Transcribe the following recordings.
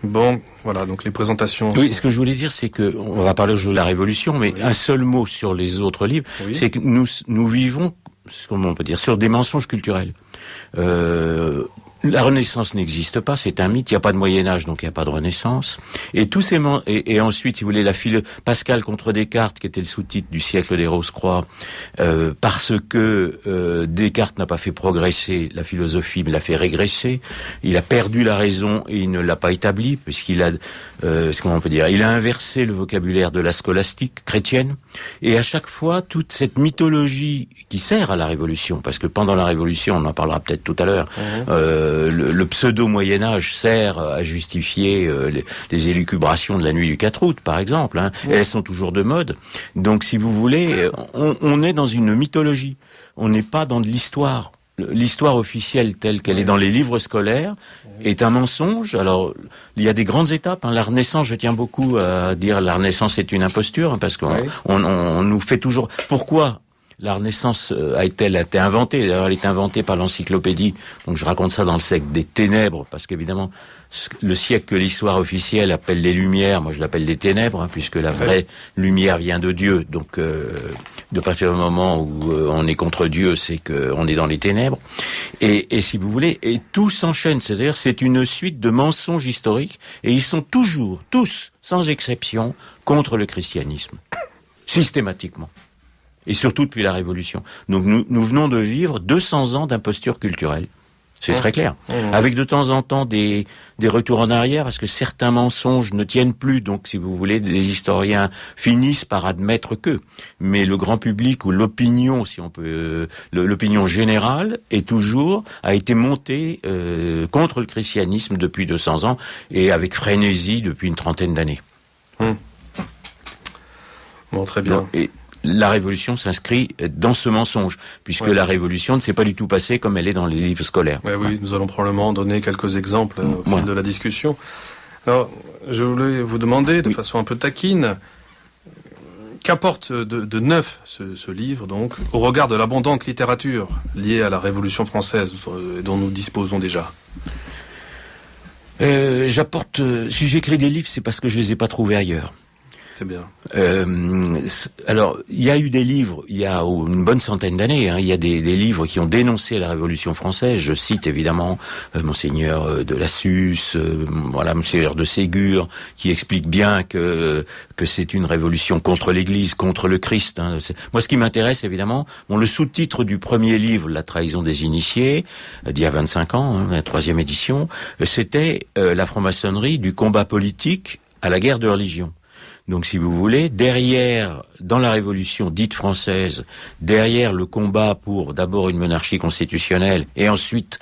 Bon, voilà, donc les présentations... Oui, ce que je voulais dire, c'est que, on va parler aujourd'hui de la Révolution, mais un seul mot sur les autres livres, c'est que nous vivons, comment on peut dire, sur des mensonges culturels. La Renaissance n'existe pas, c'est un mythe. Il n'y a pas de Moyen Âge, donc il n'y a pas de Renaissance. Et tous ces et ensuite, si vous voulez, Pascal contre Descartes, qui était le sous-titre du siècle des Rose-Croix, parce que Descartes n'a pas fait progresser la philosophie, mais l'a fait régresser. Il a perdu la raison et il ne l'a pas établie, puisqu'il a, comment on peut dire, il a inversé le vocabulaire de la scolastique chrétienne. Et à chaque fois, toute cette mythologie qui sert à la Révolution, parce que pendant la Révolution, on en parlera peut-être tout à l'heure. Le pseudo-Moyen-Âge sert à justifier les élucubrations de la nuit du 4 août, par exemple. Hein. Et elles sont toujours de mode. Donc, si vous voulez, on est dans une mythologie. On n'est pas dans de l'histoire. L'histoire officielle telle qu'elle est dans les livres scolaires est un mensonge. Alors, il y a des grandes étapes. Hein. La Renaissance, je tiens beaucoup à dire la Renaissance est une imposture, hein, parce qu'on nous fait toujours... Pourquoi la Renaissance a-t-elle été inventée? D'ailleurs, elle est inventée par l'encyclopédie. Donc, je raconte ça dans le siècle des ténèbres, parce qu'évidemment, le siècle que l'histoire officielle appelle les Lumières, moi je l'appelle les ténèbres, hein, puisque la vraie lumière vient de Dieu. Donc, de partir du moment où on est contre Dieu, c'est qu'on est dans les ténèbres. Et si vous voulez, et tout s'enchaîne. C'est-à-dire, c'est une suite de mensonges historiques, et ils sont toujours, tous, sans exception, contre le christianisme. Systématiquement. Et surtout depuis la Révolution. Donc nous venons de vivre 200 ans d'imposture culturelle. C'est très clair. Avec de temps en temps des retours en arrière, parce que certains mensonges ne tiennent plus. Donc, si vous voulez, des historiens finissent par admettre que. Mais le grand public ou l'opinion, si on peut, l'opinion générale a été montée contre le christianisme depuis 200 ans et avec frénésie depuis une trentaine d'années. Bon, très bien. Donc, la Révolution s'inscrit dans ce mensonge, puisque la Révolution ne s'est pas du tout passée comme elle est dans les livres scolaires. Oui, nous allons probablement donner quelques exemples au fil de la discussion. Alors, je voulais vous demander, de façon un peu taquine, qu'apporte de neuf ce livre, donc, au regard de l'abondante littérature liée à la Révolution française, dont nous disposons déjà? Si j'écris des livres, c'est parce que je les ai pas trouvés ailleurs. C'est bien. Alors, il y a eu des livres, il y a une bonne centaine d'années, hein, il y a des livres qui ont dénoncé la Révolution française. Je cite évidemment Monseigneur de Lassus, Monseigneur de Ségur, qui explique bien que c'est une révolution contre l'Église, contre le Christ. Hein. Moi, ce qui m'intéresse évidemment, le sous-titre du premier livre, La trahison des initiés, d'il y a 25 ans, hein, la 3e édition, c'était la franc-maçonnerie du combat politique à la guerre de religion. Donc, si vous voulez, dans la Révolution dite française, derrière le combat pour d'abord une monarchie constitutionnelle et ensuite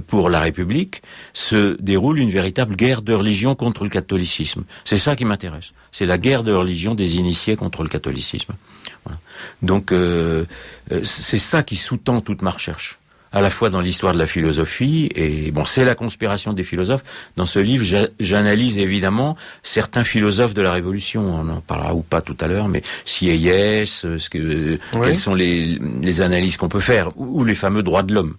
pour la République, se déroule une véritable guerre de religion contre le catholicisme. C'est ça qui m'intéresse. C'est la guerre de religion des initiés contre le catholicisme. Voilà. Donc, c'est ça qui sous-tend toute ma recherche. À la fois dans l'histoire de la philosophie, et c'est la conspiration des philosophes. Dans ce livre, j'analyse évidemment certains philosophes de la Révolution. On en parlera ou pas tout à l'heure, mais Sieyès, quelles sont les analyses qu'on peut faire, ou les fameux droits de l'homme.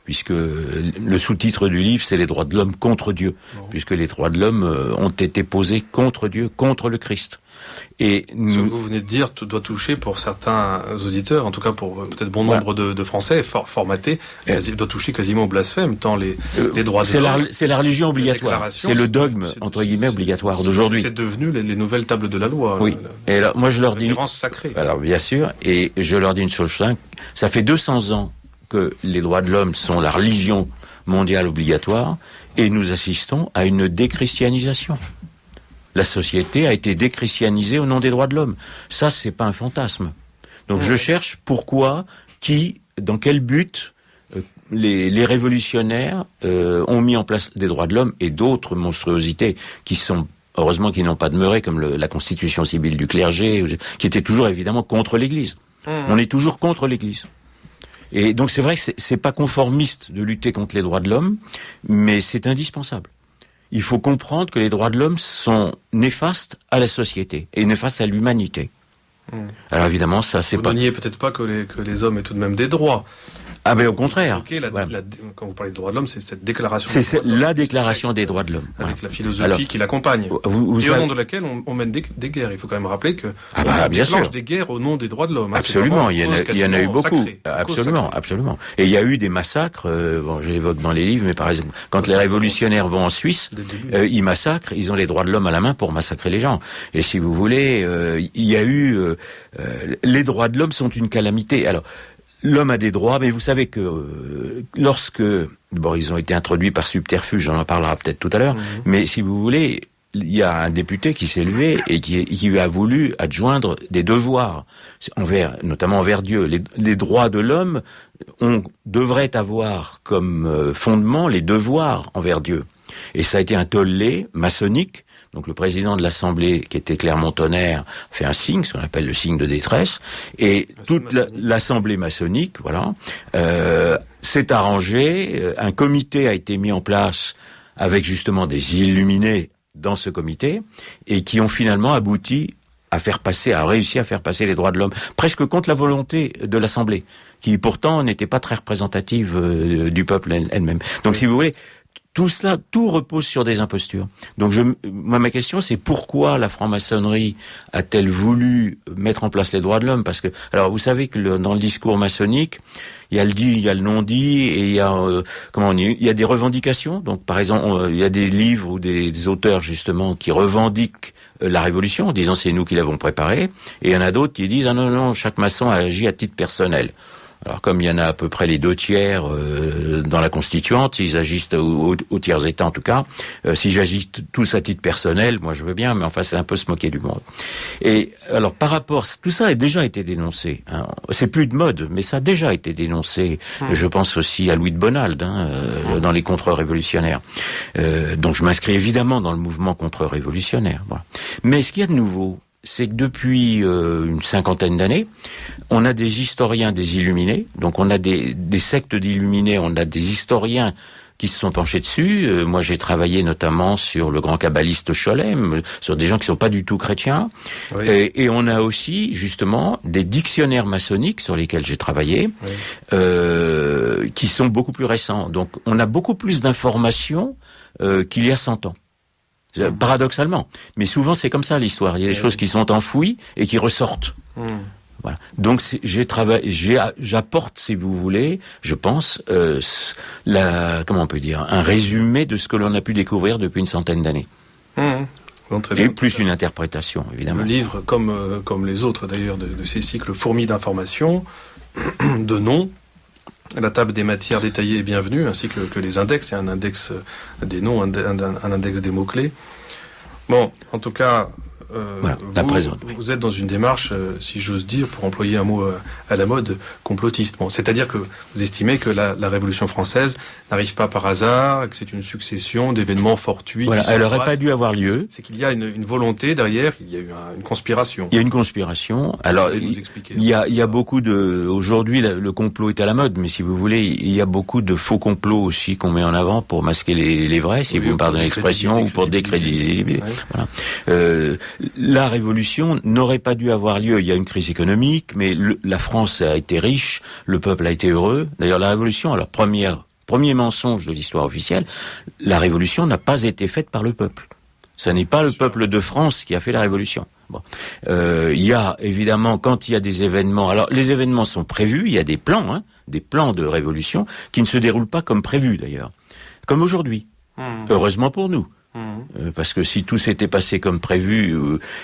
Puisque le sous-titre du livre, c'est les droits de l'homme contre Dieu. Puisque les droits de l'homme ont été posés contre Dieu, contre le Christ. Et ce que vous venez de dire doit toucher pour certains auditeurs, en tout cas pour peut-être bon nombre de Français formatés, doit toucher quasiment au blasphème, tant les droits de l'homme... C'est la religion obligatoire, c'est le dogme, entre guillemets, obligatoire d'aujourd'hui. C'est devenu les nouvelles tables de la loi. Oui, et alors, moi je leur dis... Référence sacrée. Alors bien sûr, et je leur dis une chose simple, ça fait 200 ans que les droits de l'homme sont la religion mondiale obligatoire, et nous assistons à une déchristianisation. La société a été déchristianisée au nom des droits de l'homme. Ça, c'est pas un fantasme. Donc je cherche pourquoi, dans quel but les révolutionnaires ont mis en place des droits de l'homme et d'autres monstruosités heureusement qui n'ont pas demeuré, comme la constitution civile du clergé, qui était toujours évidemment contre l'Église. On est toujours contre l'Église. Et donc c'est vrai que c'est pas conformiste de lutter contre les droits de l'homme, mais c'est indispensable. Il faut comprendre que les droits de l'homme sont néfastes à la société et néfastes à l'humanité. Alors évidemment, ça c'est pas... Vous ne niez peut-être pas que les hommes aient tout de même des droits. Ah ben au contraire. Quand vous parlez des droits de l'homme, c'est cette déclaration. C'est la déclaration des droits de l'homme. Avec la philosophie qui l'accompagne. Et au nom de laquelle on mène des guerres. Il faut quand même rappeler que on déclenche des guerres au nom des droits de l'homme. Absolument, il y en a eu beaucoup. Absolument. Et il y a eu des massacres, je l'évoque dans les livres, mais par exemple, quand les révolutionnaires vont en Suisse, ils massacrent, ils ont les droits de l'homme à la main pour massacrer les gens. Et si vous voulez, il y a eu... les droits de l'homme sont une calamité. Alors, l'homme a des droits, mais vous savez que lorsque... Bon, ils ont été introduits par subterfuge, on en parlera peut-être tout à l'heure, mais si vous voulez, il y a un député qui s'est levé et qui a voulu adjoindre des devoirs, notamment envers Dieu. Les droits de l'homme devraient avoir comme fondement les devoirs envers Dieu. Et ça a été un tollé maçonnique. Donc le président de l'Assemblée, qui était Clermont-Tonnerre, fait un signe, ce qu'on appelle le signe de détresse, et toute l'Assemblée maçonnique, s'est arrangée. Un comité a été mis en place avec justement des illuminés dans ce comité, et qui ont finalement abouti a réussi à faire passer les droits de l'homme, presque contre la volonté de l'Assemblée, qui pourtant n'était pas très représentative du peuple elle-même. Donc si vous voulez, tout cela, tout repose sur des impostures. Donc ma question, c'est pourquoi la franc-maçonnerie a-t-elle voulu mettre en place les droits de l'homme? Parce que, alors vous savez que dans le discours maçonnique, il y a le dit, il y a le non-dit, et il y a il y a des revendications. Donc par exemple, il y a des livres ou des auteurs justement qui revendiquent la révolution en disant c'est nous qui l'avons préparée, et il y en a d'autres qui disent ah non, chaque maçon a agi à titre personnel. Alors comme il y en a à peu près les 2/3 dans la constituante, ils agissent au tiers état en tout cas. Si j'agis tous à titre personnel, moi je veux bien, mais enfin c'est un peu se moquer du monde. Et alors par rapport, tout ça a déjà été dénoncé. Hein. C'est plus de mode, mais ça a déjà été dénoncé. Je pense aussi à Louis de Bonald dans les contre-révolutionnaires. Donc je m'inscris évidemment dans le mouvement contre-révolutionnaire. Voilà. Mais ce qu'il y a de nouveau, c'est que depuis une 50aine d'années, on a des historiens des illuminés, donc on a des sectes d'illuminés, on a des historiens qui se sont penchés dessus. Moi, j'ai travaillé notamment sur le grand kabbaliste Scholem, sur des gens qui sont pas du tout chrétiens. Oui. Et on a aussi, justement, des dictionnaires maçonniques sur lesquels j'ai travaillé, qui sont beaucoup plus récents. Donc, on a beaucoup plus d'informations qu'il y a 100 ans. Paradoxalement. Mais souvent, c'est comme ça, l'histoire. Il y a des choses qui sont enfouies et qui ressortent. Voilà. Donc, j'apporte, si vous voulez, je pense, comment on peut dire, un résumé de ce que l'on a pu découvrir depuis une 100aine d'années. Et plus une interprétation, évidemment. Le livre, comme les autres d'ailleurs de ces cycles fourmis d'informations, de noms, la table des matières détaillées est bienvenue, ainsi que les index. Il y a un index des noms, un index des mots-clés. Bon, en tout cas, voilà, vous êtes dans une démarche, si j'ose dire, pour employer un mot à la mode, complotiste. Bon, c'est-à-dire que vous estimez que la Révolution française n'arrive pas par hasard, que c'est une succession d'événements fortuits. Voilà, elle n'aurait pas dû avoir lieu. C'est qu'il y a une volonté derrière, il y a eu une conspiration. Il y a une conspiration. Alors, il y a beaucoup de... Aujourd'hui, le complot est à la mode, mais si vous voulez, il y a beaucoup de faux complots aussi qu'on met en avant pour masquer les vrais, si vous me pardonnez l'expression, ou pour décrédibiliser. Voilà. La révolution n'aurait pas dû avoir lieu. Il y a une crise économique, mais la France a été riche, le peuple a été heureux. D'ailleurs, la révolution, alors premier mensonge de l'histoire officielle, la révolution n'a pas été faite par le peuple. Ce n'est pas le peuple de France qui a fait la révolution. Bon. Il y a évidemment, quand il y a des événements, alors les événements sont prévus, il y a des plans de révolution qui ne se déroulent pas comme prévu d'ailleurs, comme aujourd'hui. Heureusement pour nous. Parce que si tout s'était passé comme prévu,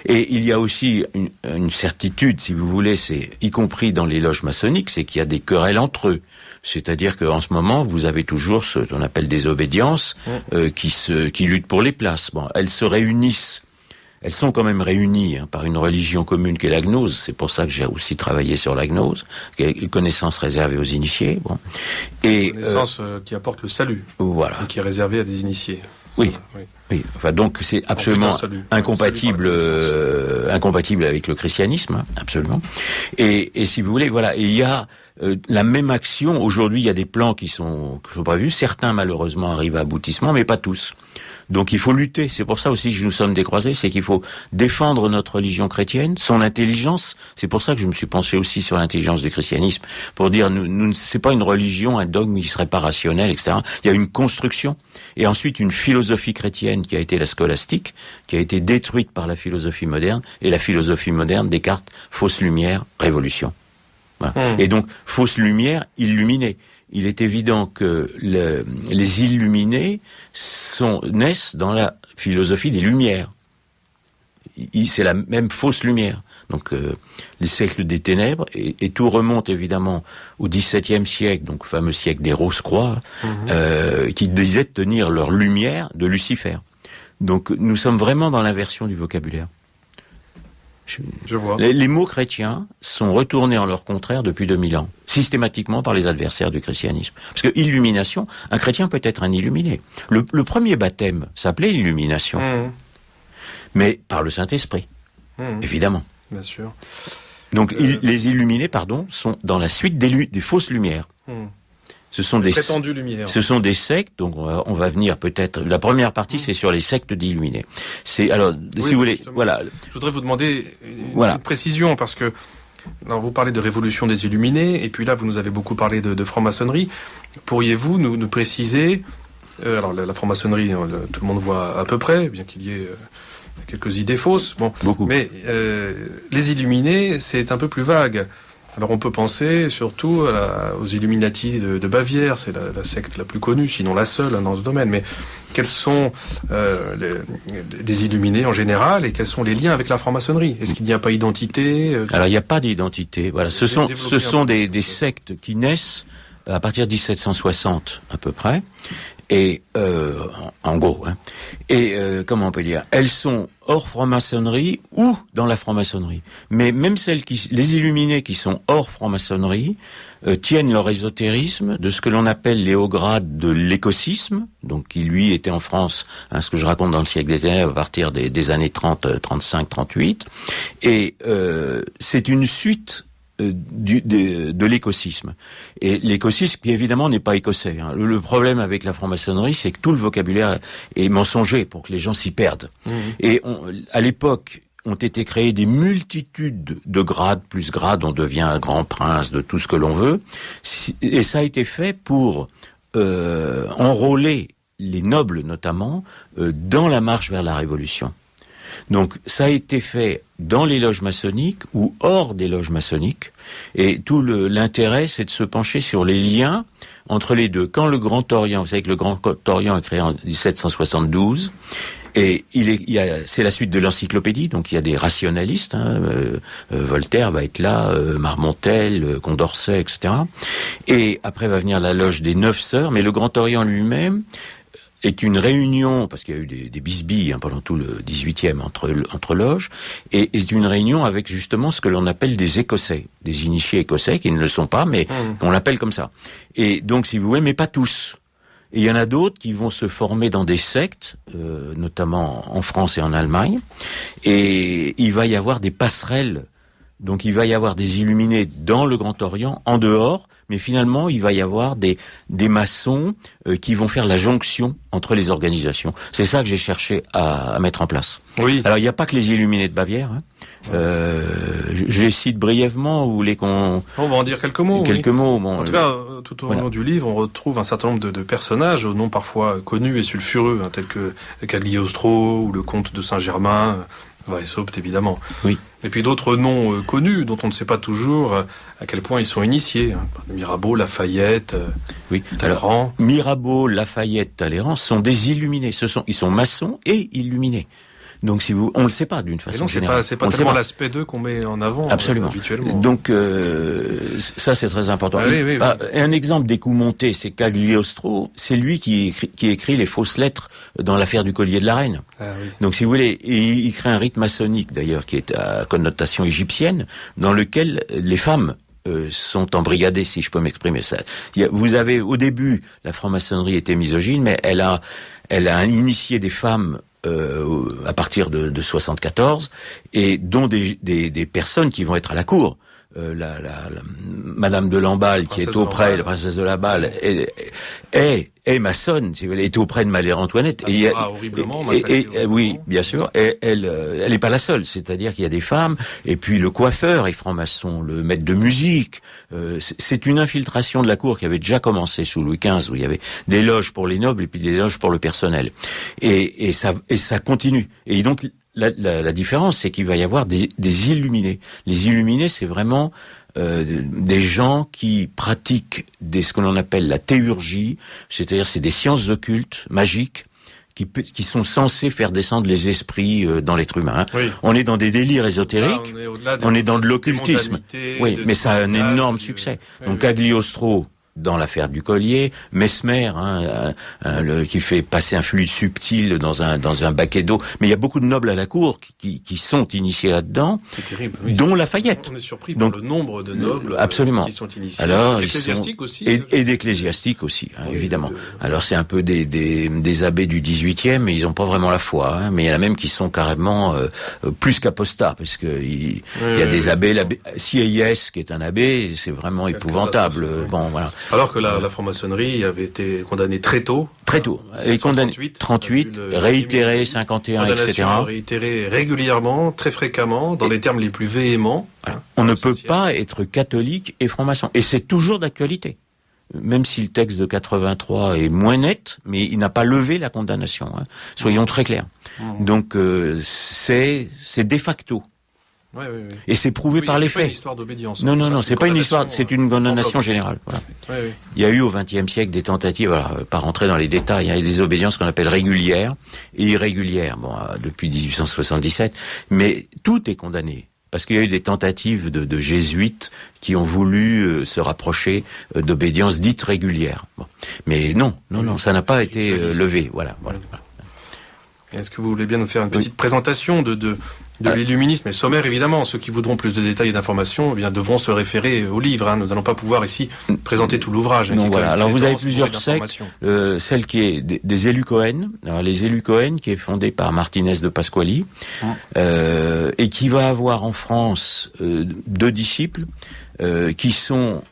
et il y a aussi une certitude, si vous voulez, c'est y compris dans les loges maçonniques, c'est qu'il y a des querelles entre eux. C'est-à-dire qu'en ce moment, vous avez toujours ce qu'on appelle des obédiences qui luttent pour les places. Bon, elles se réunissent. Elles sont quand même réunies par une religion commune qui est la gnose. C'est pour ça que j'ai aussi travaillé sur la gnose, qui est une connaissance réservée aux initiés. Bon. Et connaissance qui apporte le salut. Voilà. Et qui est réservée à des initiés. Oui. Enfin, donc c'est absolument incompatible avec le christianisme, absolument. Et si vous voulez, voilà. Et il y a la même action. Aujourd'hui, il y a des plans qui sont prévus. Certains, malheureusement, arrivent à aboutissement, mais pas tous. Donc il faut lutter. C'est pour ça aussi que nous sommes décroisés, c'est qu'il faut défendre notre religion chrétienne, son intelligence. C'est pour ça que je me suis penché aussi sur l'intelligence du christianisme, pour dire c'est pas une religion, un dogme qui serait pas rationnel, etc. Il y a une construction et ensuite une philosophie chrétienne qui a été la scolastique, qui a été détruite par la philosophie moderne. Et la philosophie moderne, Descartes, fausse lumière, révolution. Voilà. Et donc fausse lumière, illuminée. Il est évident que les illuminés naissent dans la philosophie des Lumières. C'est la même fausse lumière. Donc les siècles des ténèbres, et tout remonte évidemment au XVIIe siècle, donc le fameux siècle des Rose-Croix, qui disaient tenir leur lumière de Lucifer. Donc nous sommes vraiment dans l'inversion du vocabulaire. Je vois. Les mots chrétiens sont retournés en leur contraire depuis 2000 ans, systématiquement par les adversaires du christianisme. Parce que illumination, un chrétien peut être un illuminé. Le premier baptême s'appelait illumination, mais par le Saint-Esprit, évidemment. Bien sûr. Donc les illuminés, sont dans la suite des fausses lumières. Ce sont des prétendues lumières. Ce sont des sectes, donc on va venir peut-être. La première partie, c'est sur les sectes d'illuminés. Si vous voulez, voilà. Je voudrais vous demander une précision parce que vous parlez de révolution des illuminés et puis là vous nous avez beaucoup parlé de franc-maçonnerie. Pourriez-vous nous préciser alors la franc-maçonnerie, tout le monde voit à peu près, bien qu'il y ait quelques idées fausses. Bon, beaucoup. Mais les illuminés, c'est un peu plus vague. Alors on peut penser surtout aux Illuminati de Bavière, c'est la secte la plus connue, sinon la seule dans ce domaine. Mais quels sont les illuminés en général et quels sont les liens avec la franc-maçonnerie? Est-ce qu'il n'y a pas d'identité Alors il n'y a pas d'identité. Voilà, ce sont des sectes qui naissent à partir de 1760 à peu près. Et en gros, comment on peut dire, elles sont hors franc-maçonnerie ou dans la franc-maçonnerie. Mais même les illuminés qui sont hors franc-maçonnerie tiennent leur ésotérisme de ce que l'on appelle les hauts grades de l'écossisme, donc qui lui était en France, ce que je raconte dans le siècle des ténèbres à partir des années 30, 35, 38. Et c'est une suite de l'écossisme. Et l'écossisme, qui évidemment n'est pas écossais. Le problème avec la franc-maçonnerie, c'est que tout le vocabulaire est mensonger pour que les gens s'y perdent. Et à l'époque, ont été créées des multitudes de grades, plus grades, on devient un grand prince de tout ce que l'on veut. Et ça a été fait pour enrôler les nobles, notamment, dans la marche vers la Révolution. Donc ça a été fait dans les loges maçonniques ou hors des loges maçonniques, et tout l'intérêt, c'est de se pencher sur les liens entre les deux. Quand le Grand Orient, vous savez que le Grand Orient est créé en 1772, et c'est la suite de l'encyclopédie, donc il y a des rationalistes, Voltaire va être là, Marmontel, Condorcet, etc. Et après va venir la loge des 9 sœurs, mais le Grand Orient lui-même est une réunion, parce qu'il y a eu des bisbilles pendant tout le 18e entre loges, et c'est une réunion avec justement ce que l'on appelle des Écossais, des initiés écossais, qui ne le sont pas, mais on l'appelle comme ça. Et donc, si vous voulez, mais pas tous. Et il y en a d'autres qui vont se former dans des sectes, notamment en France et en Allemagne, et il va y avoir des passerelles. Donc il va y avoir des illuminés dans le Grand Orient, en dehors, mais finalement il va y avoir des maçons qui vont faire la jonction entre les organisations. C'est ça que j'ai cherché à mettre en place. Oui. Alors il n'y a pas que les illuminés de Bavière. Je les cite brièvement, vous voulez qu'on... On va en dire quelques mots. Quelques mots. Bon, en tout cas, tout au long du livre, on retrouve un certain nombre de personnages, aux noms parfois connus et sulfureux, tels que Cagliostro ou le comte de Saint-Germain, Weishaupt évidemment. Oui. Et puis d'autres noms connus dont on ne sait pas toujours à quel point ils sont initiés. Mirabeau, Lafayette, Talleyrand. Alors, Mirabeau, Lafayette, Talleyrand sont des illuminés. Ils sont maçons et illuminés. Donc, on le sait pas d'une façon générale. C'est pas tellement l'aspect d'eux qu'on met en avant. Absolument. Habituellement. Donc, ça c'est très important. Oui. Un exemple des coups montés, c'est Cagliostro. C'est lui qui écrit les fausses lettres dans l'affaire du collier de la reine. Oui. Donc, si vous voulez, il crée un rite maçonnique d'ailleurs qui est à connotation égyptienne, dans lequel les femmes sont embrigadées, si je peux m'exprimer ça. Vous avez au début, la franc-maçonnerie était misogyne, mais elle a initié des femmes à partir de 74, et dont des personnes qui vont être à la cour. Madame de Lamballe, qui est auprès, la princesse de Lamballe, est maçonne, si vous voulez, est auprès de Marie-Antoinette. Horriblement oui, bien sûr. Et elle est pas la seule. C'est-à-dire qu'il y a des femmes, et puis le coiffeur est franc-maçon, le maître de musique. C'est une infiltration de la cour qui avait déjà commencé sous Louis XV, où il y avait des loges pour les nobles et puis des loges pour le personnel. Et ça continue. Et donc, la différence, c'est qu'il va y avoir des illuminés. Les illuminés, c'est vraiment des gens qui pratiquent ce que l'on appelle la théurgie, c'est-à-dire c'est des sciences occultes, magiques, qui sont censés faire descendre les esprits dans l'être humain. Oui. On est dans des délires ésotériques, on est dans de l'occultisme. Oui, mais ça a un énorme succès. Donc Cagliostro, dans l'affaire du collier, Mesmer, qui fait passer un fluide subtil dans un baquet d'eau. Mais il y a beaucoup de nobles à la cour qui sont initiés là-dedans, c'est terrible, oui, dont Lafayette. On est surpris par le nombre de nobles absolument. Qui sont initiés. Alors, ecclésiastiques aussi. Et d'ecclésiastiques aussi, oui, évidemment. Alors c'est un peu des abbés du 18e, mais ils n'ont pas vraiment la foi. Mais il y en a même qui sont carrément plus qu'apostats, parce que il y a des abbés. L'abbé Sieyès, qui est un abbé, c'est vraiment épouvantable. Bon, voilà. Alors que la franc-maçonnerie avait été condamnée très tôt. Très tôt. Et condamnée 38, réitérée 51, etc. Réitérée régulièrement, très fréquemment, dans les termes les plus véhéments. Voilà. On ne peut pas être catholique et franc-maçon. Et c'est toujours d'actualité. Même si le texte de 83 est moins net, mais il n'a pas levé la condamnation. Soyons très clairs. Donc c'est de facto. Oui. Et c'est prouvé par les faits. C'est pas une histoire d'obédience. Non, c'est pas une histoire, c'est une condamnation générale. Voilà. Oui. Il y a eu au XXe siècle des tentatives, pas rentrer dans les détails, il y a des obédiences qu'on appelle régulières et irrégulières, depuis 1877, mais tout est condamné. Parce qu'il y a eu des tentatives de jésuites qui ont voulu se rapprocher d'obédiences dites régulières. Bon. Mais non, ça n'a pas été levé. Voilà. Est-ce que vous voulez bien nous faire une petite présentation de l'illuminisme et le sommaire, évidemment. Ceux qui voudront plus de détails et d'informations devront se référer au livre. Nous n'allons pas pouvoir ici présenter tout l'ouvrage. Alors vous avez plusieurs sectes. Celle qui est des élus Cohen. Alors les élus Cohen, qui est fondée par Martinez de Pasquali, et qui va avoir en France deux disciples qui sont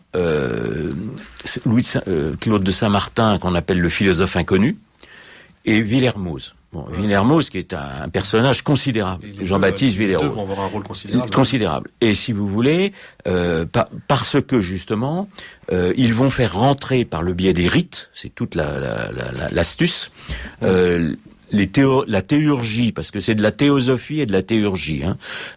Claude de Saint-Martin, qu'on appelle le philosophe inconnu, et Villermoz. Villermoz, qui est un personnage considérable. Jean-Baptiste Villermoz. Les deux vont avoir un rôle considérable. Considérable. Et si vous voulez, parce que justement, ils vont faire rentrer par le biais des rites, c'est toute l'astuce, la théurgie, parce que c'est de la théosophie et de la théurgie.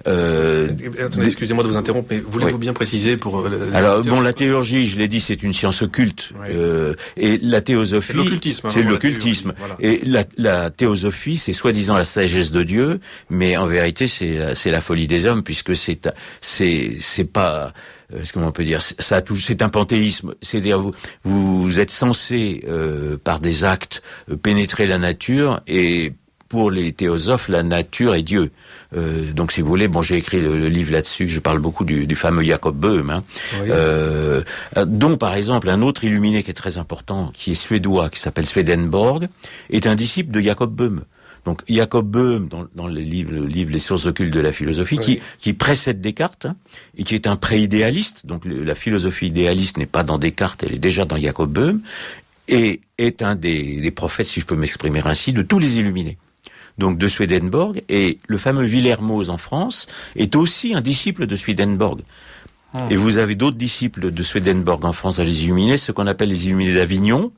Attendez, excusez-moi de vous interrompre, mais voulez-vous bien préciser pour... la théurgie, je l'ai dit, c'est une science occulte. Et la théosophie... C'est l'occultisme. Voilà. Et la théosophie, c'est soi-disant la sagesse de Dieu, mais en vérité, c'est la folie des hommes, puisque c'est pas... Comment on peut dire, c'est un panthéisme. C'est-à-dire vous êtes censé par des actes pénétrer la nature, et pour les théosophes, la nature est Dieu. Donc si vous voulez, j'ai écrit le livre là-dessus. Je parle beaucoup du fameux Jacob Böhm, dont par exemple un autre illuminé qui est très important, qui est suédois, qui s'appelle Swedenborg, est un disciple de Jacob Böhm. Donc Jacob Böhm, dans le livre Les sources occultes de la philosophie, qui précède Descartes, et qui est un pré-idéaliste. Donc la philosophie idéaliste n'est pas dans Descartes, elle est déjà dans Jacob Böhm, et est un des prophètes, si je peux m'exprimer ainsi, de tous les illuminés. Donc de Swedenborg, et le fameux Villermoz en France est aussi un disciple de Swedenborg. Et vous avez d'autres disciples de Swedenborg en France, les illuminés, ce qu'on appelle les illuminés d'Avignon.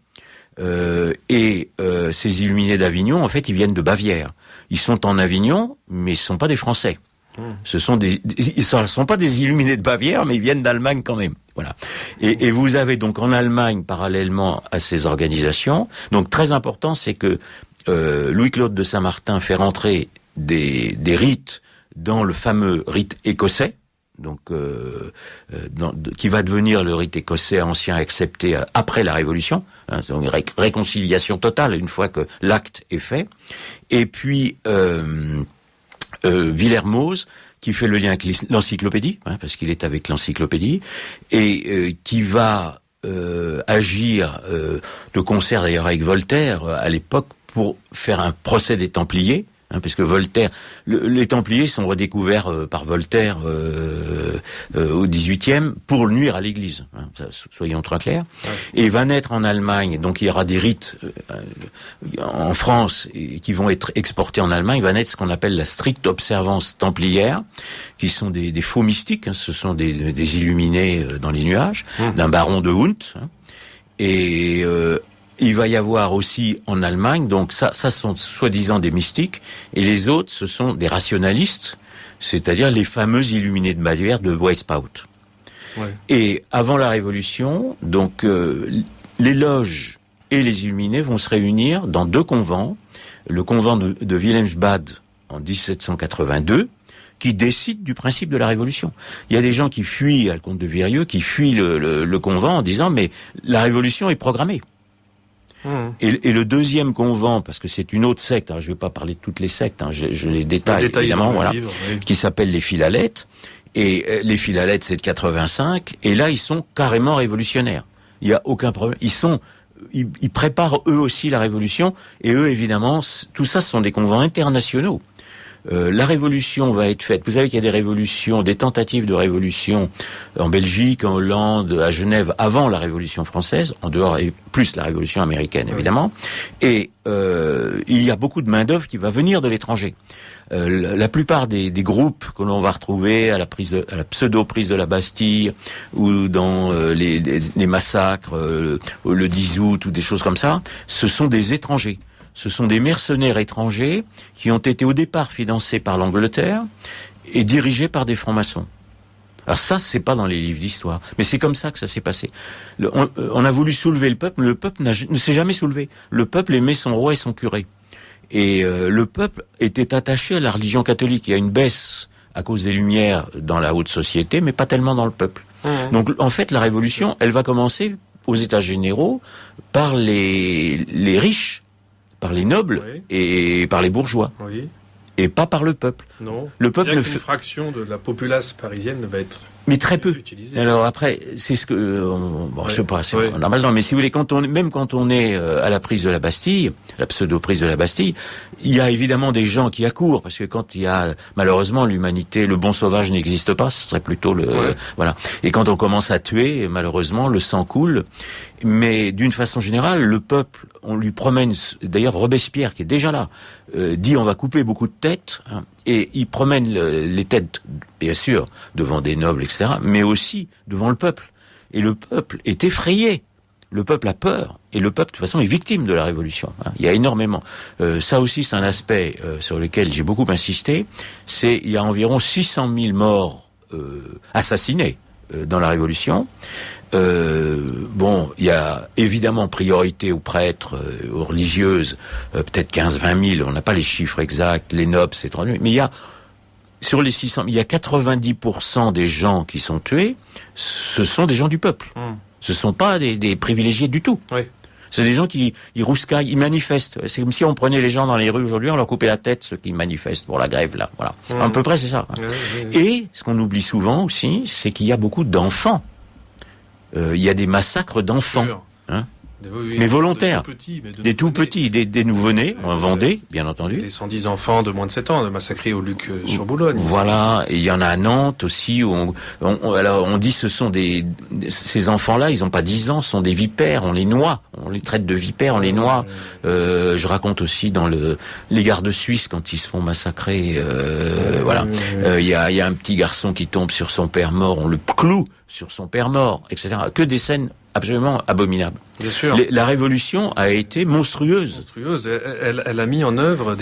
Ces illuminés d'Avignon, en fait, ils viennent de Bavière. Ils sont en Avignon, mais ils ne sont pas des Français. Ils ne sont pas des illuminés de Bavière, mais ils viennent d'Allemagne quand même. Voilà. Et vous avez donc en Allemagne, parallèlement à ces organisations, donc très important, c'est que Louis-Claude de Saint-Martin fait rentrer des rites dans le fameux rite écossais, donc qui va devenir le rite écossais ancien accepté après la Révolution, donc une réconciliation totale une fois que l'acte est fait. Et puis Villermoz, qui fait le lien avec l'encyclopédie, parce qu'il est avec l'encyclopédie, et qui va agir de concert d'ailleurs avec Voltaire à l'époque pour faire un procès des Templiers. Puisque Voltaire, les Templiers sont redécouverts par Voltaire au XVIIIe pour nuire à l'Église, soyons très clairs. Ouais. Et va naître en Allemagne, donc il y aura des rites en France qui vont être exportés en Allemagne. Va naître ce qu'on appelle la stricte observance templière, qui sont des faux mystiques, ce sont des illuminés dans les nuages, d'un baron de Hund, et il va y avoir aussi en Allemagne, donc ça sont soi-disant des mystiques, et les autres, ce sont des rationalistes, c'est-à-dire les fameux illuminés de Bavière de Weishaupt. Ouais. Et avant la Révolution, donc les loges et les illuminés vont se réunir dans 2 convents, le convent de Wilhelmsbad en 1782, qui décide du principe de la Révolution. Il y a des gens qui fuient, à le comte de Virieu, qui fuient le convent en disant « mais la Révolution est programmée ». Et le deuxième convent, parce que c'est une autre secte, je ne vais pas parler de toutes les sectes, je les détaille évidemment, voilà, livre, oui. Qui s'appelle les Philalètes, et les Philalètes c'est de 85, et là ils sont carrément révolutionnaires. Il n'y a aucun problème. Ils préparent eux aussi la Révolution, et eux évidemment, tout ça ce sont des convents internationaux. La révolution va être faite. Vous savez qu'il y a des révolutions, des tentatives de révolution en Belgique, en Hollande, à Genève, avant la Révolution française, en dehors et plus la Révolution américaine évidemment. Et il y a beaucoup de main d'œuvre qui va venir de l'étranger. La plupart des groupes que l'on va retrouver à la pseudo-prise de la Bastille ou dans les massacres, le 10 août ou des choses comme ça, ce sont des étrangers. Ce sont des mercenaires étrangers qui ont été au départ financés par l'Angleterre et dirigés par des francs-maçons. Alors ça, c'est pas dans les livres d'histoire, mais c'est comme ça que ça s'est passé. On a voulu soulever le peuple ne s'est jamais soulevé. Le peuple aimait son roi et son curé. Et le peuple était attaché à la religion catholique. Il y a une baisse à cause des Lumières dans la haute société, mais pas tellement dans le peuple. Donc en fait, la révolution, elle va commencer aux États généraux par les riches, par les nobles et par les bourgeois, et pas par le peuple. Non. Le peuple une fraction de la populace parisienne va être. Mais très peu. Alors après, c'est ce que je sais pas, c'est normal. Non, mais si vous voulez, même quand on est à la prise de la Bastille, la pseudo-prise de la Bastille, il y a évidemment des gens qui accourent, parce que quand il y a malheureusement l'humanité, le bon sauvage n'existe pas, ce serait plutôt voilà. Et quand on commence à tuer, malheureusement, le sang coule. Mais d'une façon générale, le peuple, on lui promène. D'ailleurs, Robespierre, qui est déjà là, dit on va couper beaucoup de têtes, et il promène les têtes, bien sûr, devant des nobles, etc., mais aussi devant le peuple. Et le peuple est effrayé. Le peuple a peur. Et le peuple, de toute façon, est victime de la Révolution. Il y a énormément. Ça aussi, c'est un aspect sur lequel j'ai beaucoup insisté. Il y a environ 600 000 morts assassinés dans la Révolution. Il y a évidemment priorité aux prêtres, aux religieuses, peut-être 15-20 000, on n'a pas les chiffres exacts, les nobles, c'est 30 000, mais il y a, sur les 600 000, il y a 90% des gens qui sont tués, ce sont des gens du peuple. Ce ne sont pas des privilégiés du tout. Oui. C'est des gens qui rouscaillent, ils manifestent. C'est comme si on prenait les gens dans les rues aujourd'hui, on leur coupait la tête, ceux qui manifestent pour la grève, là. Voilà. À peu près, c'est ça. Et, ce qu'on oublie souvent aussi, c'est qu'il y a beaucoup d'enfants. Il y a des massacres d'enfants, mais volontaires, des tout petits, des nouveau-nés, en Vendée, bien entendu. Les 110 enfants de moins de 7 ans massacrés au Luc sur Boulogne. Voilà, et il y en a à Nantes aussi, où on dit ce sont ces enfants-là, ils n'ont pas 10 ans, ce sont des vipères, on les noie, on les traite de vipères, on les noie. Je raconte aussi dans les gardes suisses, quand ils se font massacrer, voilà. Il y a un petit garçon qui tombe sur son père mort, on le cloue sur son père mort, etc. Que des scènes absolument abominables. Bien sûr. La Révolution a été monstrueuse. Elle a mis en œuvre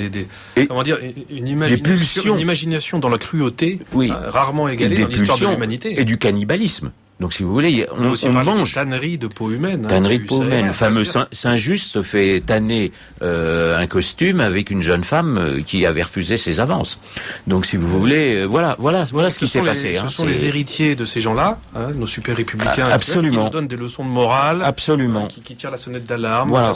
une imagination dans la cruauté, rarement égalée dans l'histoire de l'humanité. Et du cannibalisme. Donc, si vous voulez, on mange. Tannerie de peau humaine. Tannerie de peau humaine. Le fameux Saint-Just se fait tanner un costume avec une jeune femme qui avait refusé ses avances. Donc, si vous voulez, voilà ce qui s'est passé. Ce sont les héritiers de ces gens-là, nos super républicains, absolument, qui nous donnent des leçons de morale, absolument, qui tirent la sonnette d'alarme. Voilà.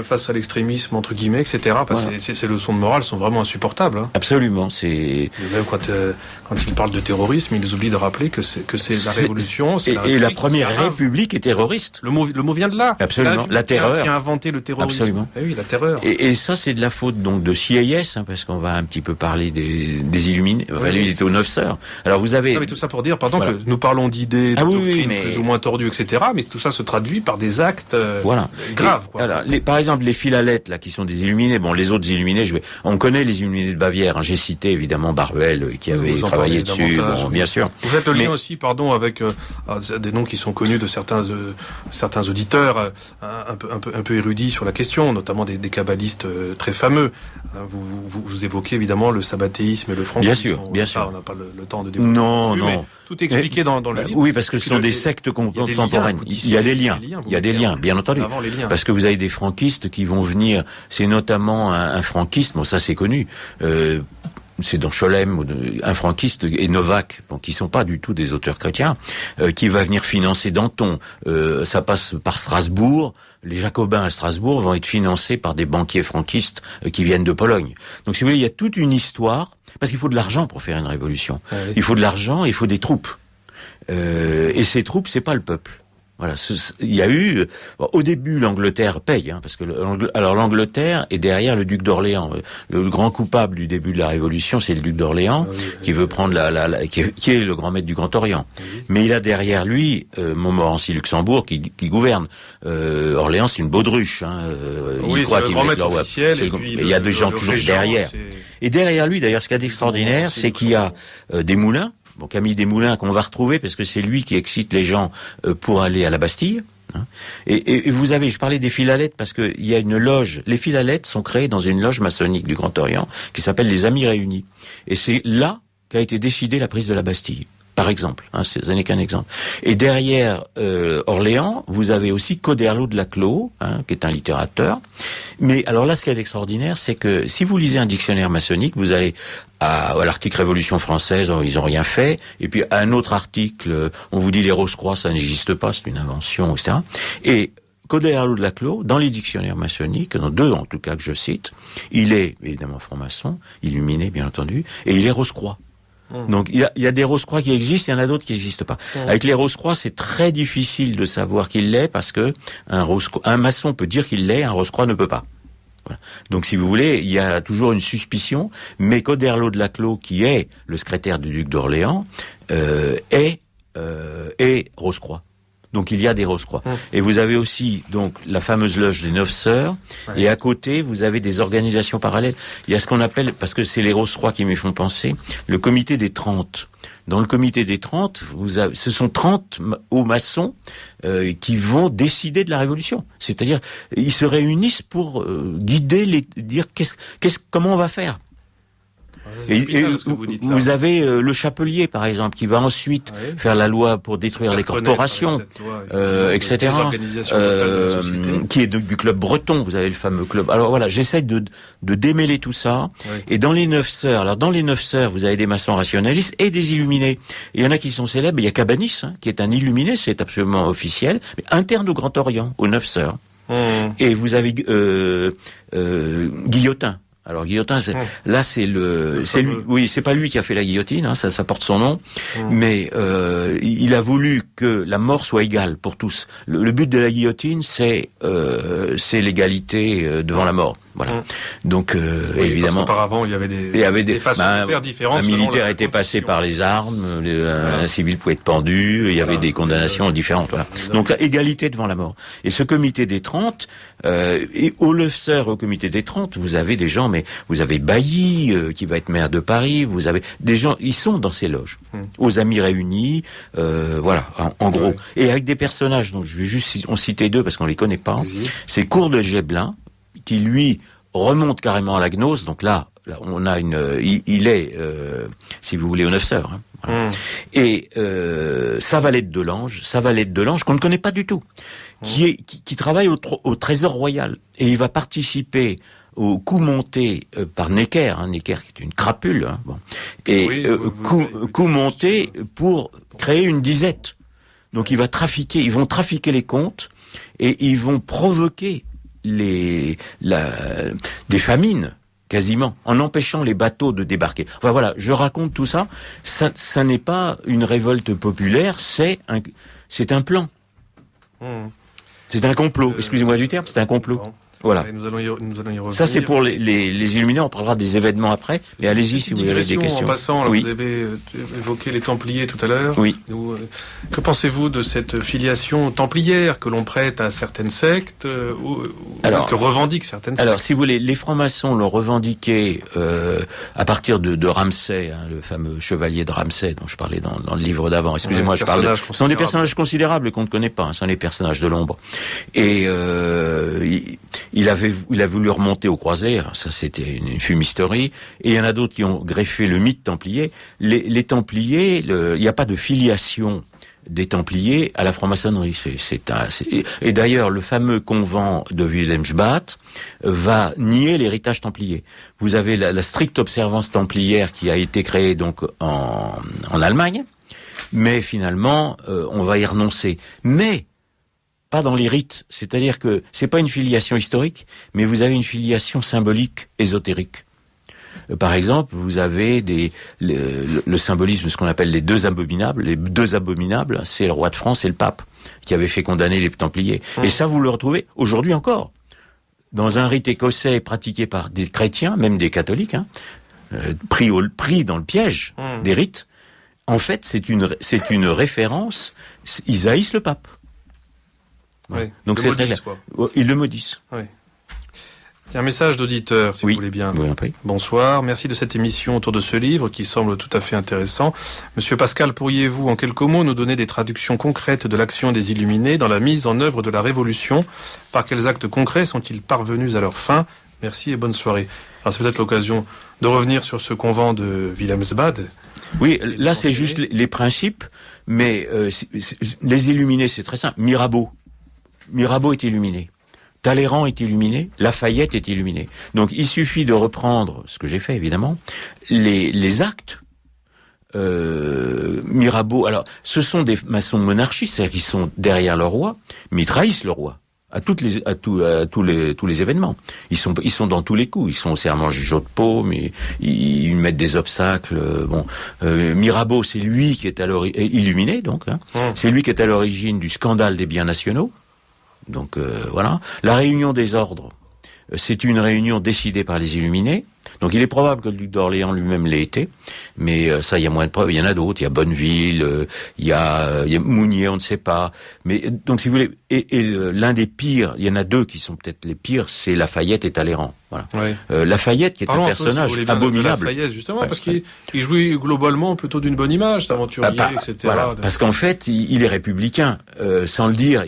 face à l'extrémisme, entre guillemets, etc. Parce que ces leçons de morale sont vraiment insupportables. Hein. Absolument. C'est... Même quand ils parlent de terrorisme, ils oublient de rappeler que c'est la révolution. Et la première république est terroriste. Le mot vient de là. Absolument. La terreur. Qui a inventé le terrorisme. Absolument. Eh oui, la terreur. Et ça, c'est de la faute donc de CIS, parce qu'on va un petit peu parler des Illuminés. Enfin, lui, il était aux 9 sœurs. Alors vous avez... Non, mais tout ça pour dire, que nous parlons d'idées, de doctrines plus ou moins tordues, etc. Mais tout ça se traduit par des actes graves. Quoi. Alors, par exemple, les Philalètes, là, qui sont des Illuminés. Bon, les autres Illuminés, on connaît les Illuminés de Bavière. Hein. J'ai cité évidemment Baruel, qui avait travaillé dessus. Bon, bien sûr. Vous faites le lien aussi, avec des noms qui sont connus de certains auditeurs un peu érudits sur la question, notamment des kabbalistes très fameux. Vous évoquez évidemment le sabbatéisme et le franquisme. Bien sûr. On n'a pas le temps de développer. Non. Tout est expliqué dans le livre. Oui, parce que ce sont des sectes contemporaines. Il y a des liens. Il y a des liens, bien entendu. Parce que vous avez des franquistes qui vont venir. C'est notamment un franquiste. Bon, ça c'est connu. C'est dans Cholem, un franquiste et Novak, qui sont pas du tout des auteurs chrétiens, qui va venir financer Danton. Ça passe par Strasbourg. Les Jacobins à Strasbourg vont être financés par des banquiers franquistes qui viennent de Pologne. Donc si vous voulez, il y a toute une histoire, parce qu'il faut de l'argent pour faire une révolution. Ah oui. Il faut de l'argent, il faut des troupes. Et ces troupes, c'est pas le peuple. Voilà, il y a eu au début l'Angleterre paye, parce que l'Angleterre est derrière le duc d'Orléans. Le grand coupable du début de la Révolution, c'est le duc d'Orléans qui veut prendre qui est le grand maître du Grand Orient. Mais il a derrière lui Montmorency-Luxembourg qui gouverne. Orléans, c'est une baudruche. Il croit qu'il est officiel. Il y a des gens toujours derrière. Et derrière lui, d'ailleurs, ce qu'il y a d'extraordinaire, c'est qu'il y a des moulins. Bon, Camille Desmoulins qu'on va retrouver parce que c'est lui qui excite les gens pour aller à la Bastille. Et vous avez, je parlais des Philalètes parce que il y a une loge. Les Philalètes sont créés dans une loge maçonnique du Grand Orient qui s'appelle les Amis Réunis. Et c'est là qu'a été décidée la prise de la Bastille. Par exemple, ce n'est qu'un exemple. Et derrière Orléans, vous avez aussi Coderlo de Laclos, qui est un littérateur. Mais alors là, ce qui est extraordinaire, c'est que si vous lisez un dictionnaire maçonnique, vous allez à l'article Révolution française, ils ont rien fait. Et puis à un autre article, on vous dit les Rose-Croix, ça n'existe pas, c'est une invention, etc. Et Coderlo de Laclos, dans les dictionnaires maçonniques, dans 2 en tout cas que je cite, il est évidemment franc-maçon, illuminé bien entendu, et il est Rose-Croix. Donc il y a des Rose-Croix qui existent, il y en a d'autres qui n'existent pas. Avec les Rose-Croix, c'est très difficile de savoir qu'il l'est parce que un maçon peut dire qu'il l'est, un Rose-Croix ne peut pas. Voilà. Donc si vous voulez, il y a toujours une suspicion, mais Coderlo de Laclos, qui est le secrétaire du duc d'Orléans, est Rose-Croix. Donc il y a des Rose-Croix. Et vous avez aussi donc la fameuse loge des 9 sœurs. Ouais. Et à côté, vous avez des organisations parallèles. Il y a ce qu'on appelle, parce que c'est les Rose-Croix qui m'y font penser, le comité des 30. Dans le comité des 30, ce sont 30 hauts maçons qui vont décider de la révolution. C'est-à-dire, ils se réunissent pour guider, dire comment on va faire. Et vous avez le chapelier, par exemple, qui va ensuite faire la loi pour détruire les corporations, etc. Qui est du club breton. Vous avez le fameux club. Alors voilà, j'essaie de démêler tout ça. Oui. Et dans les 9 sœurs, vous avez des maçons rationalistes et des illuminés. Il y en a qui sont célèbres. Il y a Cabanis, qui est un illuminé, c'est absolument officiel, mais interne au Grand Orient, aux 9 sœurs. Et vous avez Guillotin. Alors Guillotin, là c'est lui. Oui, c'est pas lui qui a fait la guillotine, ça porte son nom, mais il a voulu que la mort soit égale pour tous. Le but de la guillotine, c'est l'égalité devant la mort. Voilà. Donc évidemment. Parce qu'auparavant, il y avait des façons de faire différentes. Un militaire était passé par les armes, un civil pouvait être pendu, il y avait des condamnations différentes. Voilà. Donc la égalité devant la mort. Et ce comité des 30, et au Lefseur, au comité des 30, vous avez des gens, mais vous avez Bailly qui va être maire de Paris, vous avez des gens, ils sont dans ces loges, aux Amis Réunis, voilà, en gros. Et avec des personnages dont je vais juste en citer 2 parce qu'on les connaît pas. C'est Cour de Géblin, qui lui remonte carrément à la gnose. Donc là on a il est, si vous voulez, aux 9 sœurs. Voilà. Et Savalette de Lange, qu'on ne connaît pas du tout, qui travaille au Trésor Royal, et il va participer au coup monté par Necker, Necker qui est une crapule, et coup monté pour créer une disette. Donc ils vont trafiquer les comptes, et ils vont provoquer des famines, quasiment, en empêchant les bateaux de débarquer. Enfin voilà, je raconte tout ça. Ça n'est pas une révolte populaire, c'est un plan. C'est un complot. Excusez-moi du terme, c'est un complot. Voilà. Nous allons y revenir. Ça, c'est pour les Illuminés. On parlera des événements après. Mais allez-y si vous avez des questions. En passant, alors, oui. Vous avez évoqué les Templiers tout à l'heure. Oui. Que pensez-vous de cette filiation templière que l'on prête à certaines sectes ou que revendiquent certaines sectes? Alors, si vous voulez, les francs-maçons l'ont revendiqué à partir de Ramsay, le fameux chevalier de Ramsay dont je parlais dans le livre d'avant. Excusez-moi, ce sont des personnages considérables qu'on ne connaît pas. Ce sont les personnages de l'ombre. Et il a voulu remonter aux croisés, ça c'était une fumisterie, et il y en a d'autres qui ont greffé le mythe templier. Les Templiers, il n'y a pas de filiation des Templiers à la franc-maçonnerie. Et d'ailleurs, le fameux convent de Wilhelmsbad va nier l'héritage templier. Vous avez la stricte observance templière qui a été créée donc en Allemagne, mais finalement, on va y renoncer. Mais pas dans les rites, c'est-à-dire que c'est pas une filiation historique, mais vous avez une filiation symbolique, ésotérique. Par exemple, vous avez le symbolisme, ce qu'on appelle les deux abominables. Les deux abominables, c'est le roi de France et le pape, qui avaient fait condamner les Templiers. Et ça, vous le retrouvez aujourd'hui encore, dans un rite écossais pratiqué par des chrétiens, même des catholiques, pris dans le piège des rites. En fait, c'est une référence. Ils haïssent le pape. Oui, donc c'est très clair. Ils le maudissent. Oui. Il y a un message d'auditeur, si vous voulez bien. Oui. Bonsoir, merci de cette émission autour de ce livre qui semble tout à fait intéressant. Monsieur Pascal, pourriez-vous en quelques mots nous donner des traductions concrètes de l'action des Illuminés dans la mise en œuvre de la Révolution? Par quels actes concrets sont-ils parvenus à leur fin? Merci et bonne soirée. Alors c'est peut-être l'occasion de revenir sur ce convent de Wilhelmsbad. Oui, là c'est juste les principes, mais les Illuminés c'est très simple. Mirabeau est illuminé. Talleyrand est illuminé. Lafayette est illuminé. Donc il suffit de reprendre, ce que j'ai fait évidemment, les actes. Mirabeau, alors ce sont des maçons monarchistes, c'est-à-dire qu'ils sont derrière le roi, mais ils trahissent le roi à tous les événements. Ils sont dans tous les coups. Ils sont au serment Jugeot de Paume, ils mettent des obstacles. Mirabeau, c'est lui qui est illuminé, donc. C'est lui qui est à l'origine du scandale des biens nationaux. Donc voilà. La réunion des ordres, c'est une réunion décidée par les Illuminés. Donc il est probable que le duc d'Orléans lui-même l'ait été, mais ça, il y a moins de preuves. Il y en a d'autres. Il y a Bonneville, il y a Mounier, on ne sait pas. Mais donc si vous voulez, et l'un des pires, il y en a deux qui sont peut-être les pires, c'est Lafayette et Talleyrand. Voilà. Oui. Lafayette qui est un personnage abominable. Lafayette justement, parce qu'il jouit globalement plutôt d'une bonne image, cet aventurier, etc. Voilà, parce qu'en fait, il est républicain, sans le dire,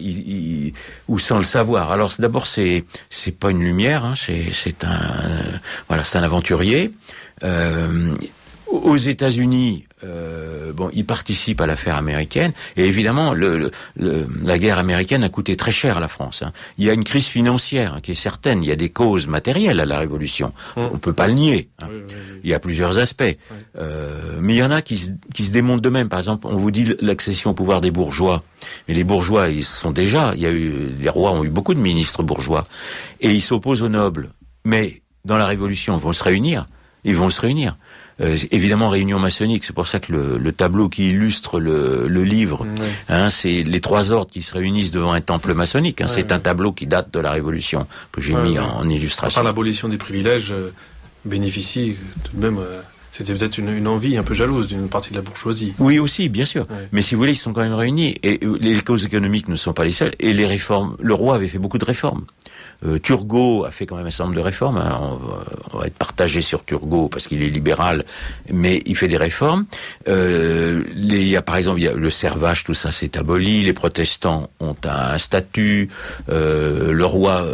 ou sans le savoir. Alors d'abord, c'est pas une lumière, c'est un aventurier. Aux États-Unis, il participe à l'affaire américaine, et évidemment, la guerre américaine a coûté très cher à la France. Il y a une crise financière qui est certaine. Il y a des causes matérielles à la Révolution. On peut pas le nier. Oui. Il y a plusieurs aspects, mais il y en a qui se démontent d'eux-mêmes. Par exemple, on vous dit l'accession au pouvoir des bourgeois, mais les bourgeois, les rois ont eu beaucoup de ministres bourgeois, et ils s'opposent aux nobles. Mais dans la Révolution, ils vont se réunir. Évidemment, réunion maçonnique, c'est pour ça que le tableau qui illustre le livre, c'est les trois ordres qui se réunissent devant un temple maçonnique. C'est un tableau qui date de la Révolution, que j'ai mis en illustration. Enfin, l'abolition des privilèges bénéficie tout de même... C'était peut-être une envie un peu jalouse d'une partie de la bourgeoisie. Oui, aussi, bien sûr. Mais si vous voulez, ils sont quand même réunis. Et les causes économiques ne sont pas les seules. Et les réformes, le roi avait fait beaucoup de réformes. Turgot a fait quand même un certain nombre de réformes. On va être partagé sur Turgot parce qu'il est libéral, mais il fait des réformes. Par exemple, il y a le servage, tout ça s'est aboli. Les protestants ont un statut. Le roi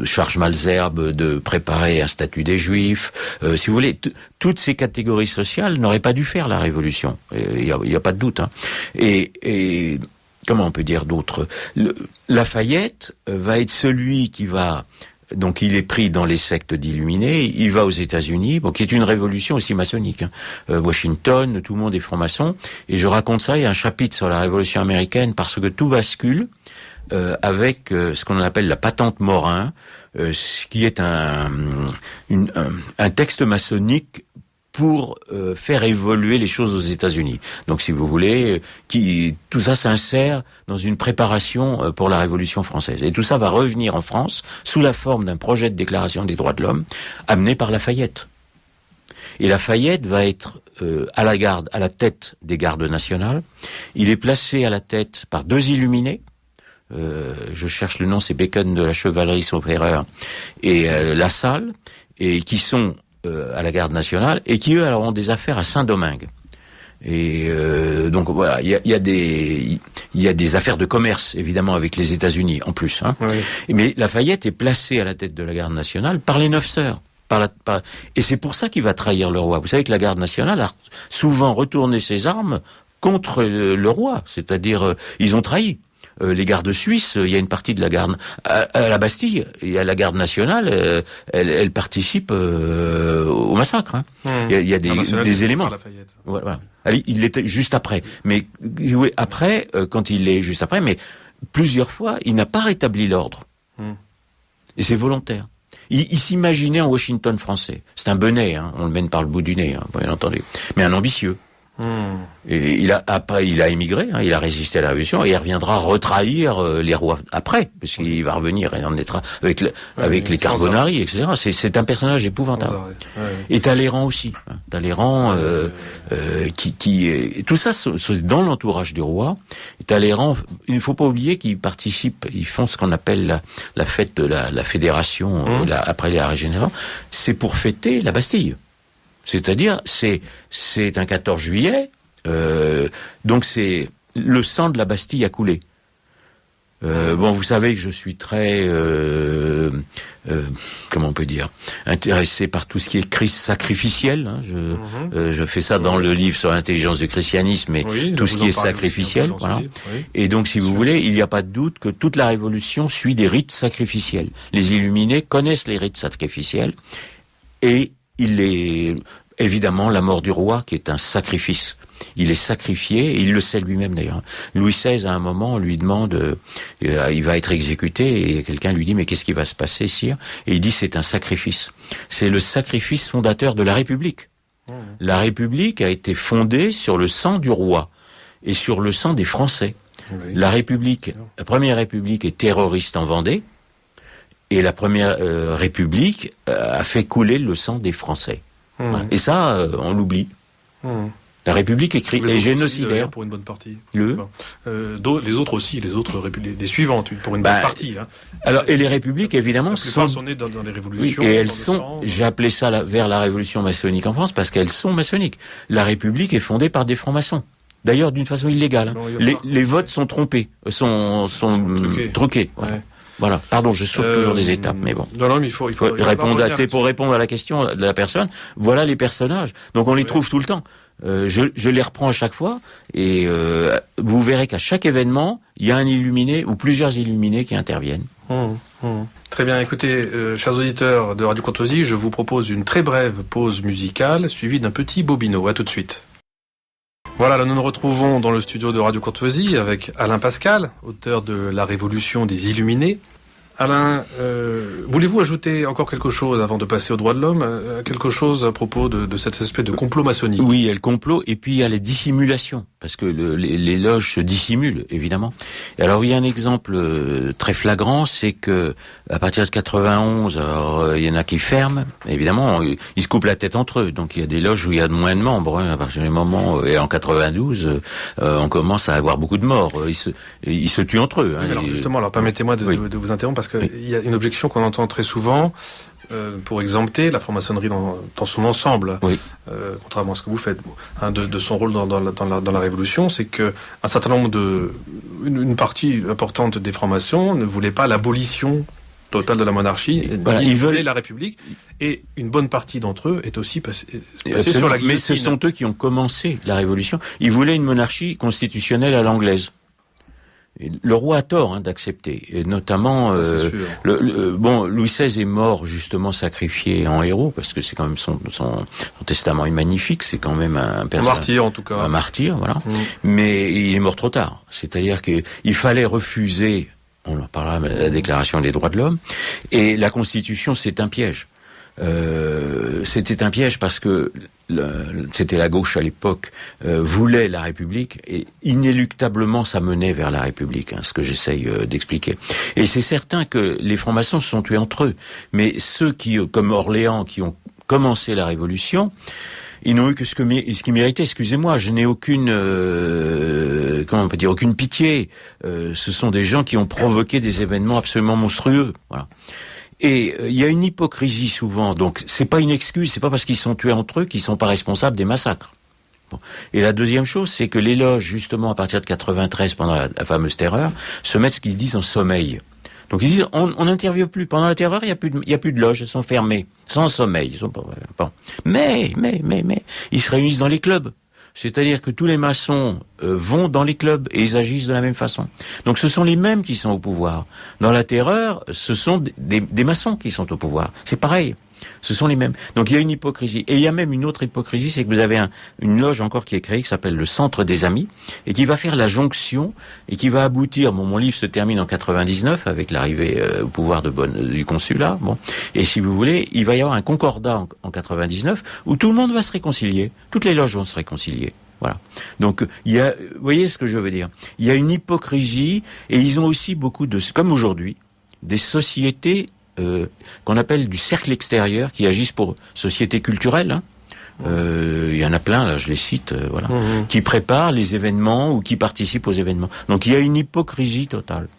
charge Malesherbes de préparer un statut des Juifs. Si vous voulez, toutes ces catégories sociales n'auraient pas dû faire la Révolution. Il y a pas de doute. Et comment on peut dire d'autres? Lafayette va être celui qui va... Donc il est pris dans les sectes d'illuminés, il va aux États-Unis, qui est une révolution aussi maçonnique. Washington, tout le monde est franc-maçon, et je raconte ça, il y a un chapitre sur la Révolution américaine, parce que tout bascule avec ce qu'on appelle la patente Morin, ce qui est un texte maçonnique pour faire évoluer les choses aux États-Unis. Donc, si vous voulez, tout ça s'insère dans une préparation pour la Révolution française. Et tout ça va revenir en France sous la forme d'un projet de déclaration des droits de l'homme amené par Lafayette. Et Lafayette va être à la tête des gardes nationales. Il est placé à la tête par 2 illuminés. Je cherche le nom, c'est Bacon de la chevalerie, sauf erreur, et La Salle, et qui sont à la garde nationale, et qui, eux, alors, ont des affaires à Saint-Domingue. Et donc voilà, il y a des affaires de commerce, évidemment, avec les États-Unis, en plus. Hein. Oui. Mais Lafayette est placé à la tête de la garde nationale par les 9 sœurs. Et c'est pour ça qu'il va trahir le roi. Vous savez que la garde nationale a souvent retourné ses armes contre le roi, c'est-à-dire ils ont trahi. Les gardes suisses, il y a une partie de la garde à la Bastille, il y a la garde nationale, elle participe au massacre. Hein. Il y a des éléments. Voilà. Il l'était juste après. Mais après, quand il est juste après, mais plusieurs fois, il n'a pas rétabli l'ordre. Et c'est volontaire. Il s'imaginait en Washington français. C'est un benet, hein, on le mène par le bout du nez, hein, bien entendu. Mais un ambitieux. Et après, il a émigré, hein, il a résisté à la Révolution, et il reviendra retrahir les rois après, parce qu'il va revenir et en être avec les Carbonari, etc. C'est un personnage épouvantable. Et Talleyrand aussi. Hein. Talleyrand, tout ça, c'est dans l'entourage du roi. Et Talleyrand, il ne faut pas oublier qu'ils participent, ils font ce qu'on appelle la fête de la fédération, après la Régénération. C'est pour fêter la Bastille. C'est-à-dire, c'est un 14 juillet, donc c'est le sang de la Bastille a coulé. Bon, vous savez que je suis très, comment on peut dire, intéressé par tout ce qui est crise sacrificielle. Hein. Je fais ça dans le livre sur l'intelligence du christianisme et tout ce qui est sacrificiel. Voilà. Et donc, si vous voulez, il n'y a pas de doute que toute la Révolution suit des rites sacrificiels. Les Illuminés connaissent les rites sacrificiels et évidemment, la mort du roi, qui est un sacrifice. Il est sacrifié, et il le sait lui-même d'ailleurs. Louis XVI, à un moment, lui demande, il va être exécuté, et quelqu'un lui dit, mais qu'est-ce qui va se passer, sire? Et il dit, c'est un sacrifice. C'est le sacrifice fondateur de la République. La République a été fondée sur le sang du roi, et sur le sang des Français. Oui. La première République est terroriste en Vendée, et la première République a fait couler le sang des Français. Voilà. Et ça, on l'oublie. La République est génocidaire. Pour une bonne partie. Les autres aussi, les suivantes, pour une bonne partie. Hein. Alors, et les républiques, évidemment, sont nées dans les révolutions. Oui, et elles sont, j'ai appelé ça vers la révolution maçonnique en France, parce qu'elles sont maçonniques. La République est fondée par des francs-maçons. D'ailleurs, d'une façon illégale. Non, les votes sont trompés, sont truqués. Ouais. Voilà. Pardon, je saute toujours des étapes, mais bon. Non, mais il faut répondre. C'est pour répondre à la question de la personne. Voilà les personnages. Donc on les trouve tout le temps. Je les reprends à chaque fois, et vous verrez qu'à chaque événement, il y a un illuminé ou plusieurs illuminés qui interviennent. Très bien. Écoutez, chers auditeurs de Radio Courtoisie, je vous propose une très brève pause musicale suivie d'un petit bobino. À tout de suite. Voilà, là nous nous retrouvons dans le studio de Radio Courtoisie avec Alain Pascal, auteur de La Révolution des Illuminés. Alain, voulez-vous ajouter encore quelque chose avant de passer aux droits de l'homme, quelque chose à propos de cet aspect de complot maçonnique? Oui, il y a le complot, et puis il y a les dissimulations, parce que les loges se dissimulent, évidemment. Et alors il y a un exemple très flagrant, c'est que à partir de 91, alors, il y en a qui ferment, évidemment, ils se coupent la tête entre eux, donc il y a des loges où il y a moins de membres, hein, à partir du moment, et en 92, on commence à avoir beaucoup de morts, ils se tuent entre eux. Hein, oui, alors justement, alors permettez-moi de vous interrompre, parce qu'il y a une objection qu'on entend très souvent pour exempter la franc-maçonnerie dans son ensemble, contrairement à ce que vous faites, de son rôle dans la Révolution, c'est que un certain nombre une partie importante des francs-maçons ne voulait pas l'abolition totale de la monarchie, voilà, ils veulent la République, et une bonne partie d'entre eux est aussi passée sur la guillotine. Mais ce sont eux qui ont commencé la Révolution. Ils voulaient une monarchie constitutionnelle à l'anglaise. Le roi a tort d'accepter, et notamment Louis XVI est mort justement sacrifié en héros, parce que c'est quand même son testament est magnifique, c'est quand même un martyr en tout cas, un martyr, voilà. Mais il est mort trop tard, c'est-à-dire que il fallait refuser on en parlera, la Déclaration des droits de l'homme. Et la Constitution, c'est un piège. C'était un piège parce que c'était la gauche à l'époque, voulait la République, et inéluctablement ça menait vers la République, ce que j'essaye d'expliquer. Et c'est certain que les francs-maçons se sont tués entre eux, mais ceux qui, comme Orléans, qui ont commencé la Révolution, ils n'ont eu que ce qu'ils méritaient. Excusez-moi, je n'ai aucune, comment on peut dire, aucune pitié. Ce sont des gens qui ont provoqué des événements absolument monstrueux. Voilà. Et il y a une hypocrisie souvent. Donc c'est pas une excuse. C'est pas parce qu'ils sont tués entre eux qu'ils sont pas responsables des massacres. Bon. Et la deuxième chose, c'est que les loges, justement, à partir de 93, pendant la fameuse terreur, se mettent ce qu'ils disent en sommeil. Donc ils disent, on n'interviewe plus. Pendant la terreur, il y a plus de loges, elles sont fermées, sans sommeil. Ils sont pas, bon. Mais, ils se réunissent dans les clubs. C'est-à-dire que tous les maçons vont dans les clubs et ils agissent de la même façon. Donc ce sont les mêmes qui sont au pouvoir. Dans la terreur, ce sont des maçons qui sont au pouvoir. C'est pareil. Ce sont les mêmes. Donc il y a une hypocrisie. Et il y a même une autre hypocrisie, c'est que vous avez une loge encore qui est créée, qui s'appelle le Centre des Amis, et qui va faire la jonction, et qui va aboutir, mon livre se termine en 99, avec l'arrivée au pouvoir du consulat, et si vous voulez, il va y avoir un concordat en 99, où tout le monde va se réconcilier, toutes les loges vont se réconcilier. Voilà. Donc, vous voyez ce que je veux dire? Il y a une hypocrisie, et ils ont aussi beaucoup comme aujourd'hui, des sociétés qu'on appelle du cercle extérieur, qui agissent pour sociétés culturelles. Il y en a plein, là, je les cite, voilà, qui préparent les événements ou qui participent aux événements. Donc il y a une hypocrisie totale.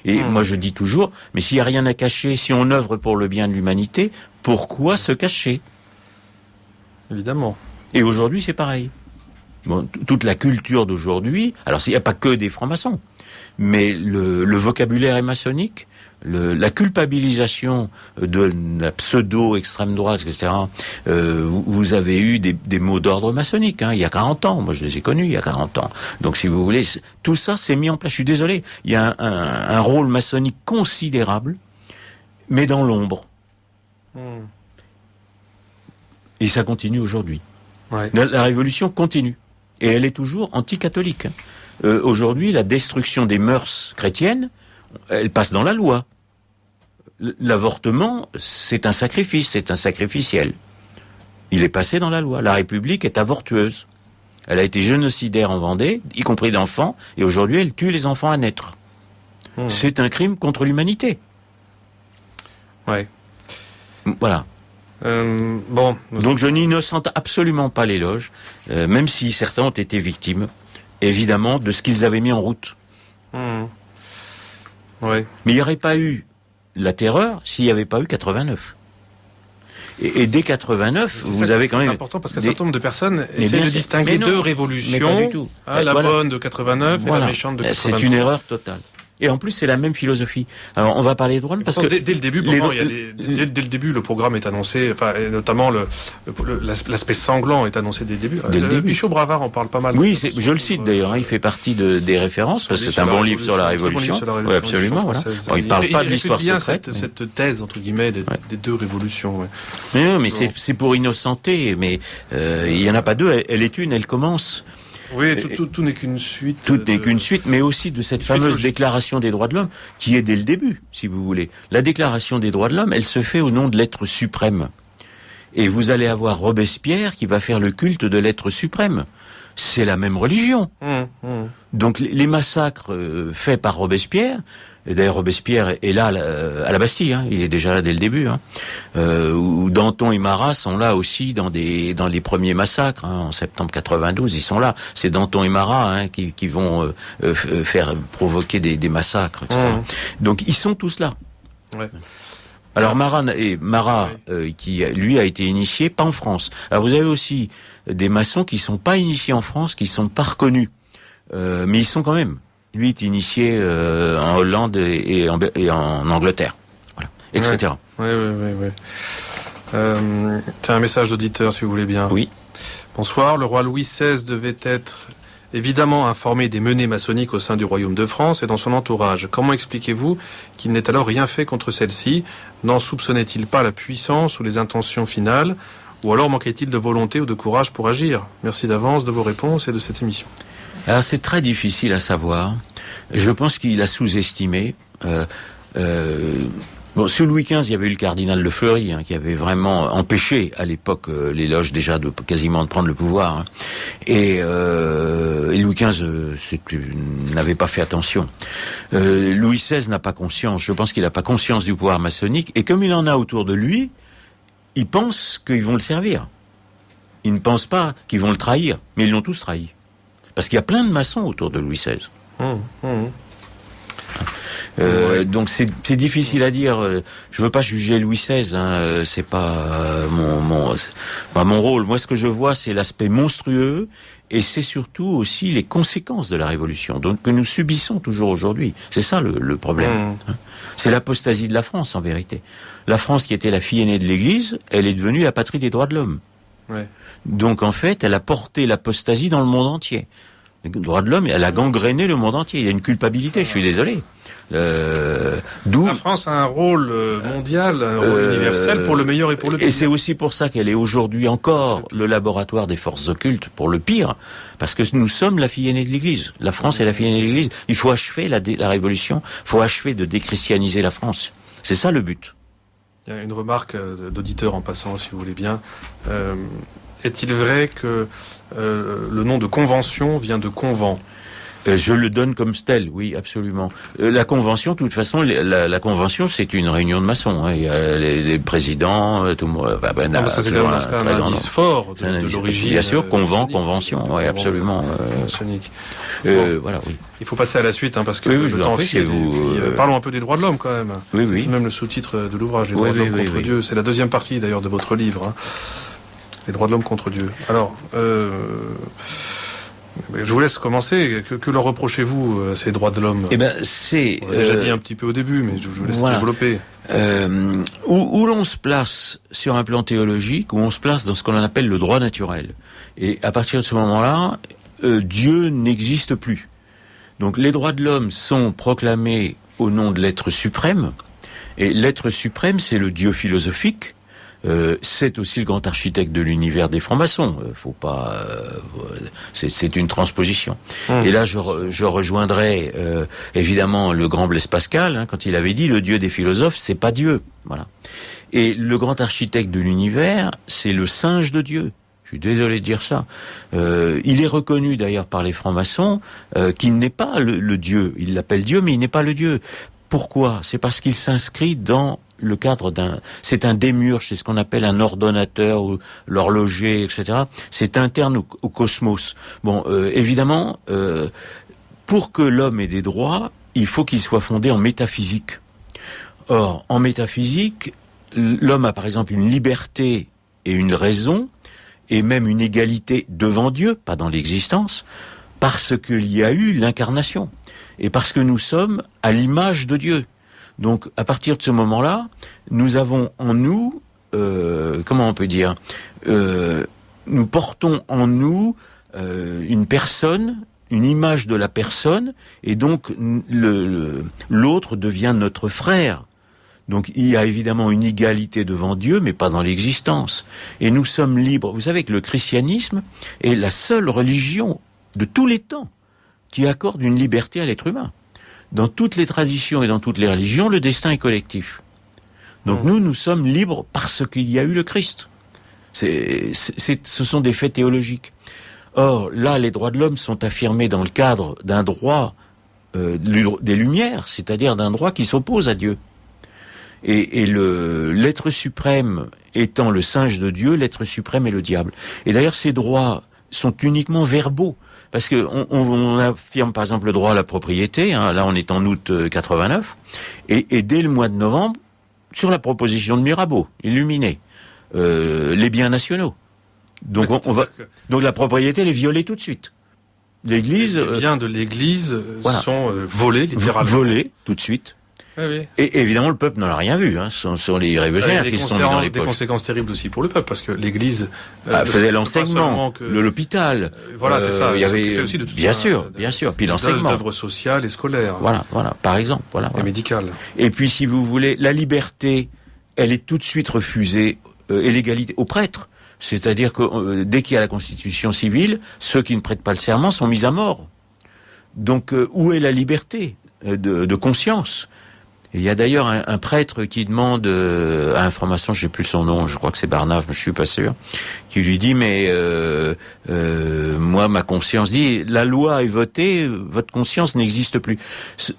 Et moi je dis toujours, mais s'il n'y a rien à cacher, si on œuvre pour le bien de l'humanité, pourquoi se cacher? Évidemment. Et aujourd'hui c'est pareil. Bon, toute la culture d'aujourd'hui, alors il n'y a pas que des francs-maçons, mais le vocabulaire est maçonnique. La culpabilisation de la pseudo-extrême droite, etc., vous avez eu des mots d'ordre maçonnique, il y a 40 ans. Moi, je les ai connus il y a 40 ans. Donc, si vous voulez, tout ça s'est mis en place. Je suis désolé. Il y a un rôle maçonnique considérable, mais dans l'ombre. Et ça continue aujourd'hui. Ouais. La révolution continue. Et elle est toujours anti-catholique. Aujourd'hui, la destruction des mœurs chrétiennes, elle passe dans la loi. L'avortement, c'est un sacrifice, c'est un sacrificiel. Il est passé dans la loi. La République est avortueuse. Elle a été génocidaire en Vendée, y compris d'enfants, et aujourd'hui elle tue les enfants à naître. C'est un crime contre l'humanité. Ouais. Voilà. Donc je n'innocente absolument pas les loges, même si certains ont été victimes, évidemment, de ce qu'ils avaient mis en route. Ouais. Mais il n'y aurait pas eu la terreur s'il n'y avait pas eu 89. Et dès 89, vous avez quand même... C'est important parce qu'un certain nombre de personnes essaient de distinguer deux révolutions, la bonne de 89 et la méchante de 89. C'est une erreur totale. Et en plus, c'est la même philosophie. Alors, on va parler de droits parce que dès le début, dès le début, le programme est annoncé, enfin, et notamment l'aspect sanglant est annoncé dès le début. Pichot-Bravard en parle pas mal. Oui, je le cite d'ailleurs. Il fait partie des références parce que c'est un bon livre sur la Révolution. Oui, absolument. Voilà. Alors, il parle pas de l'histoire secrète. Cette thèse entre guillemets des deux révolutions. Mais c'est pour innocenter. Mais il y en a pas deux. Elle est une. Elle commence. Oui, tout n'est qu'une suite. Tout n'est qu'une suite, mais aussi de cette fameuse déclaration des droits de l'homme, qui est dès le début, si vous voulez. La déclaration des droits de l'homme, elle se fait au nom de l'être suprême. Et vous allez avoir Robespierre qui va faire le culte de l'être suprême. C'est la même religion. Donc les massacres faits par Robespierre, et d'ailleurs Robespierre est là à la Bastille, il est déjà là dès le début, où Danton et Marat sont là aussi dans les premiers massacres, en septembre 92, ils sont là. C'est Danton et Marat qui vont faire provoquer des massacres, etc. Donc ils sont tous là. Ouais. Alors Marat qui lui a été initié pas en France. Alors vous avez aussi des maçons qui sont pas initiés en France, qui sont pas reconnus, mais ils sont quand même. Lui est initié en Hollande et en Angleterre, voilà, etc. Oui. C'est un message d'auditeur, si vous voulez bien. Oui. Bonsoir. Le roi Louis XVI devait être évidemment informé des menées maçonniques au sein du royaume de France et dans son entourage. Comment expliquez-vous qu'il n'ait alors rien fait contre celle-ci? N'en soupçonnait-il pas la puissance ou les intentions finales? Ou alors manquait-il de volonté ou de courage pour agir? Merci d'avance de vos réponses et de cette émission. Alors c'est très difficile à savoir. Je pense qu'il a sous-estimé Sous Louis XV, il y avait eu le cardinal de Fleury, qui avait vraiment empêché à l'époque les loges déjà quasiment de prendre le pouvoir. Et Louis XV n'avait pas fait attention. Louis XVI n'a pas conscience. Je pense qu'il n'a pas conscience du pouvoir maçonnique. Et comme il en a autour de lui, il pense qu'ils vont le servir. Ils ne pensent pas qu'ils vont le trahir, mais ils l'ont tous trahi. Parce qu'il y a plein de maçons autour de Louis XVI. Donc c'est difficile à dire. Je veux pas juger Louis XVI. C'est pas mon rôle. Moi, ce que je vois, c'est l'aspect monstrueux, et c'est surtout aussi les conséquences de la Révolution, donc que nous subissons toujours aujourd'hui. C'est ça le problème. C'est l'apostasie de la France, en vérité. La France, qui était la fille aînée de l'Église, elle est devenue la patrie des droits de l'homme. Ouais. Donc en fait, elle a porté l'apostasie dans le monde entier. Les droits de l'homme, elle a gangréné le monde entier. Il y a une culpabilité, je suis désolé. D'où la France a un rôle mondial, un rôle universel pour le meilleur et pour le pire. Et c'est aussi pour ça qu'elle est aujourd'hui encore le laboratoire des forces occultes pour le pire, parce que nous sommes la fille aînée de l'Église. La France est la fille aînée de l'Église. Il faut achever la Révolution, il faut achever de déchristianiser la France. C'est ça le but. Il y a une remarque d'auditeur en passant, si vous voulez bien. Est-il vrai que le nom de convention vient de convent ? Je le donne comme tel, oui, absolument. La convention, de toute façon, la convention, c'est une réunion de maçons. Il y a les présidents, tout le monde. Ça c'est un indice fort de l'origine. Bien sûr, convention, oui, absolument. Maçonnique. Voilà, oui. Il faut passer à la suite, parce que le temps file. Parlons un peu des droits de l'homme, quand même. Oui. C'est même le sous-titre de l'ouvrage, les droits de l'homme contre Dieu. C'est la deuxième partie, d'ailleurs, de votre livre. Les droits de l'homme contre Dieu. Alors, je vous laisse commencer. Que leur reprochez-vous, ces droits de l'homme ? On l'a déjà dit un petit peu au début, mais je vous laisse développer. Où l'on se place sur un plan théologique, où on se place dans ce qu'on appelle le droit naturel. Et à partir de ce moment-là, Dieu n'existe plus. Donc les droits de l'homme sont proclamés au nom de l'être suprême. Et l'être suprême, c'est le Dieu philosophique. C'est aussi le grand architecte de l'univers des francs-maçons. Faut pas. C'est une transposition. Et là, je rejoindrai évidemment le grand Blaise Pascal quand il avait dit le Dieu des philosophes, c'est pas Dieu. Voilà. Et le grand architecte de l'univers, c'est le singe de Dieu. Je suis désolé de dire ça. Il est reconnu d'ailleurs par les francs-maçons qu'il n'est pas le Dieu. Il l'appelle Dieu, mais il n'est pas le Dieu. Pourquoi ? C'est parce qu'il s'inscrit dans le cadre c'est un démiurge, c'est ce qu'on appelle un ordonnateur ou l'horloger, etc. C'est interne au cosmos. Bon, évidemment, pour que l'homme ait des droits, il faut qu'il soit fondé en métaphysique. Or, en métaphysique, l'homme a par exemple une liberté et une raison, et même une égalité devant Dieu, pas dans l'existence, parce qu'il y a eu l'incarnation, et parce que nous sommes à l'image de Dieu. Donc, à partir de ce moment-là, nous avons en nous, comment on peut dire, nous portons en nous une personne, une image de la personne, et donc l'autre devient notre frère. Donc, il y a évidemment une égalité devant Dieu, mais pas dans l'existence. Et nous sommes libres. Vous savez que le christianisme est la seule religion de tous les temps qui accorde une liberté à l'être humain. Dans toutes les traditions et dans toutes les religions, le destin est collectif. Donc nous sommes libres parce qu'il y a eu le Christ. Ce sont des faits théologiques. Or, là, les droits de l'homme sont affirmés dans le cadre d'un droit des Lumières, c'est-à-dire d'un droit qui s'oppose à Dieu. Et l'être suprême étant le singe de Dieu, l'être suprême est le diable. Et d'ailleurs, ces droits sont uniquement verbaux. Parce que on affirme par exemple le droit à la propriété, là on est en août 89, et dès le mois de novembre, sur la proposition de Mirabeau, illuminé, les biens nationaux. Donc donc la propriété elle est violée tout de suite. L'Église, les biens de l'Église sont volés littéralement. Volés tout de suite. Oui. Et évidemment, le peuple n'en a rien vu. Ce sont les révolutionnaires qui sont mis dans les poches. Des conséquences terribles aussi pour le peuple, parce que l'Église faisait l'enseignement, l'hôpital. Voilà, c'est ça. Il y avait aussi de tout bien ça, sûr. Puis l'enseignement, d'œuvres sociales et scolaires. Voilà, par exemple, et médicales. Et puis, si vous voulez, la liberté, elle est tout de suite refusée, et l'égalité aux prêtres. C'est-à-dire que dès qu'il y a la constitution civile, ceux qui ne prêtent pas le serment sont mis à mort. Donc, où est la liberté de conscience ? Et il y a d'ailleurs un prêtre qui demande à Information, je sais plus son nom, je crois que c'est Barnave, mais je suis pas sûr, qui lui dit mais moi ma conscience dit la loi est votée, votre conscience n'existe plus.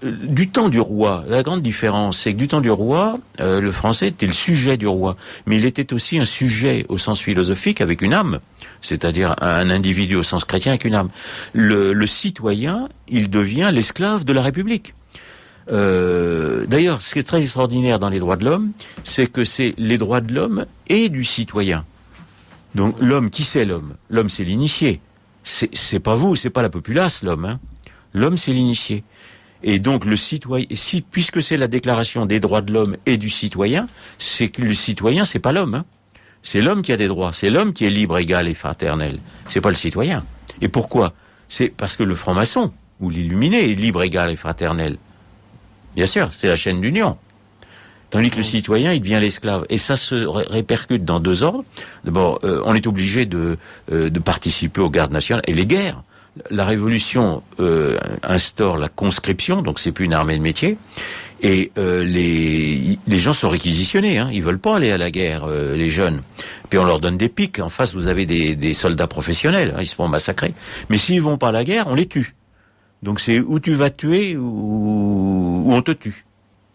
Du temps du roi, la grande différence, c'est que du temps du roi, le français était le sujet du roi, mais il était aussi un sujet au sens philosophique avec une âme, c'est-à-dire un individu au sens chrétien avec une âme. Le citoyen, il devient l'esclave de la République. D'ailleurs, ce qui est très extraordinaire dans les droits de l'homme, c'est que c'est les droits de l'homme et du citoyen. Donc l'homme, qui c'est l'homme? L'homme, c'est l'initié. C'est pas vous, c'est pas la populace, l'homme. Hein. L'homme, c'est l'initié. Et donc le citoyen, puisque c'est la déclaration des droits de l'homme et du citoyen, c'est que le citoyen, c'est pas l'homme. Hein. C'est l'homme qui a des droits. C'est l'homme qui est libre, égal et fraternel. C'est pas le citoyen. Et pourquoi? C'est parce que le franc-maçon ou l'illuminé est libre, égal et fraternel. Bien sûr, c'est la chaîne d'union. Tandis que le citoyen, il devient l'esclave. Et ça se répercute dans deux ordres. D'abord, on est obligé de participer aux gardes nationales et les guerres. La Révolution instaure la conscription, donc c'est plus une armée de métier. Et les gens sont réquisitionnés. Hein. Ils veulent pas aller à la guerre, les jeunes. Puis on leur donne des piques. En face, vous avez des soldats professionnels. Hein. Ils se font massacrer. Mais s'ils vont pas à la guerre, on les tue. Donc c'est où tu vas tuer ou on te tue.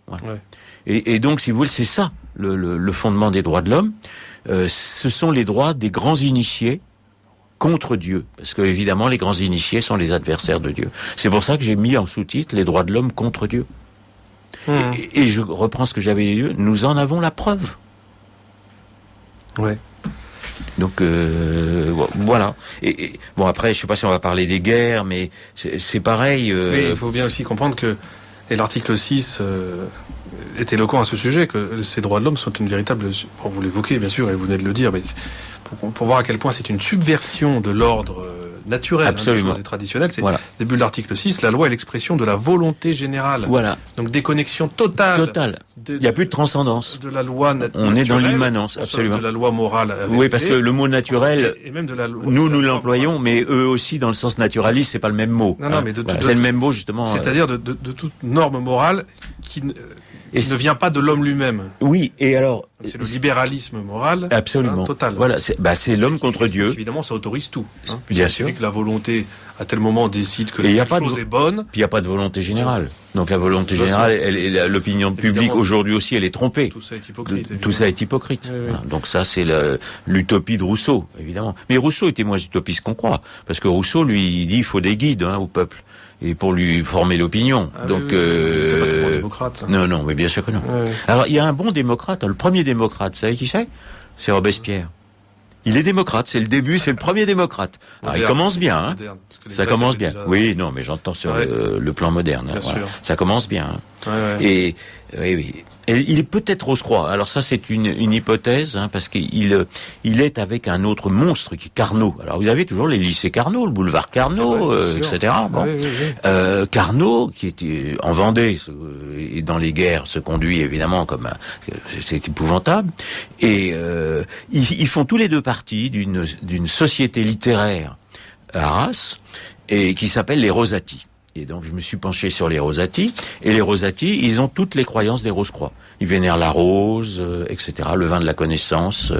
Voilà. Ouais. Et donc, si vous voulez, c'est ça le fondement des droits de l'homme. Ce sont les droits des grands initiés contre Dieu. Parce que, évidemment, les grands initiés sont les adversaires de Dieu. C'est pour ça que j'ai mis en sous-titre les droits de l'homme contre Dieu. Et je reprends ce que j'avais dit, nous en avons la preuve. Ouais. Donc voilà. Et bon, après, je sais pas si on va parler des guerres, mais c'est pareil. Mais il faut bien aussi comprendre que l'article 6 est éloquent à ce sujet, que ces droits de l'homme sont une véritable... Bon, vous l'évoquez, bien sûr, et vous venez de le dire, mais pour voir à quel point c'est une subversion de l'ordre naturel, absolument, et traditionnel. C'est début de l'article 6, la loi est l'expression de la volonté générale. Voilà. Donc déconnexion totale. Il n'y a plus de transcendance. De la loi naturelle. On est dans l'immanence, absolument. De la loi morale. Oui, parce que le mot naturel, et même de la loi, nous l'employons, mais eux aussi, dans le sens naturaliste, c'est pas le même mot. Non, mais c'est le même mot, justement. C'est-à-dire de toute norme morale qui ne vient pas de l'homme lui-même. Oui, et alors... C'est le libéralisme moral. Absolument. Total. Voilà, c'est l'homme contre Dieu. Évidemment, ça autorise tout. Hein, bien sûr. Il suffit que la volonté, à tel moment, décide que la chose est bonne. Puis il n'y a pas de volonté générale. Donc la volonté générale, l'opinion publique aujourd'hui aussi, elle est trompée. Tout ça est hypocrite. Tout ça est hypocrite. Oui. Voilà. Donc ça, c'est l'utopie de Rousseau, évidemment. Mais Rousseau était moins utopiste qu'on croit. Parce que Rousseau, lui, il dit qu'il faut des guides au peuple. Et pour lui former l'opinion. Donc, il n'était pas tellement démocrate. Non, mais bien sûr que non. Oui. Alors, il y a un bon démocrate, le premier démocrate, vous savez qui c'est? C'est Robespierre. Il est démocrate, c'est le début, c'est le premier démocrate. Alors, il commence bien, hein. Moderne, ça commence bien. Déjà... Oui, non, mais j'entends sur le plan moderne. Bien sûr. Ça commence bien. Hein. Et, oui. Et il est peut-être Rose-Croix. Alors ça, c'est une hypothèse, hein, parce qu'il est avec un autre monstre qui est Carnot. Alors vous avez toujours les lycées Carnot, le boulevard Carnot, etc. Bon. Carnot, qui était en Vendée et dans les guerres, se conduit évidemment comme c'est épouvantable. Et ils font tous les deux partie d'une société littéraire à Arras et qui s'appelle les Rosati. Et donc je me suis penché sur les Rosati, et les Rosati, ils ont toutes les croyances des Rose-Croix. Ils vénèrent la rose, etc., le vin de la connaissance,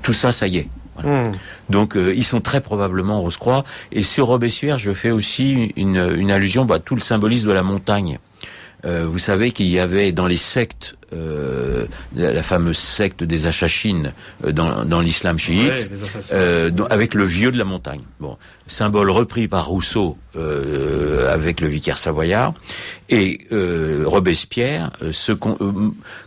tout ça, ça y est. Voilà. Donc ils sont très probablement Rose-Croix. Et sur Robespierre, je fais aussi une allusion à tout le symbolisme de la montagne. Vous savez qu'il y avait dans les sectes, la fameuse secte des Achachines dans l'islam chiite, avec le vieux de la montagne. Bon, symbole repris par Rousseau avec le vicaire savoyard. Et Robespierre,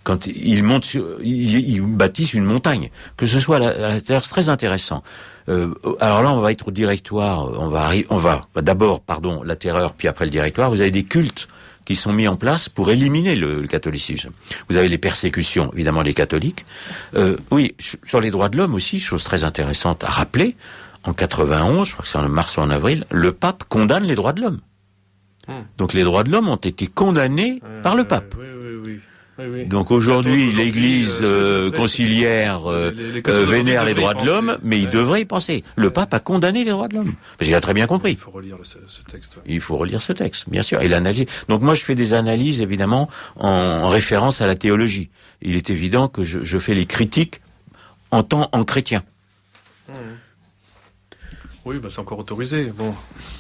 quand il monte, il bâtisse une montagne. Que ce soit c'est très intéressant. Alors là, on va être au directoire. On va d'abord, la terreur, puis après le directoire. Vous avez des cultes qui sont mis en place pour éliminer le catholicisme. Vous avez les persécutions, évidemment, des catholiques. Oui, sur les droits de l'homme aussi, chose très intéressante à rappeler, en 91, je crois que c'est en mars ou en avril, le pape condamne les droits de l'homme. Donc les droits de l'homme ont été condamnés par le pape. Oui. Oui. Donc aujourd'hui, l'Église conciliaire vénère les droits de l'homme, mais il devrait y penser. Le pape a condamné les droits de l'homme, parce qu'il a très bien compris. Il faut relire ce texte. Ouais. Il faut relire ce texte, bien sûr, et l'analyse. Donc moi, je fais des analyses, évidemment, en référence à la théologie. Il est évident que je fais les critiques en chrétien. Oui, c'est encore autorisé. Bon,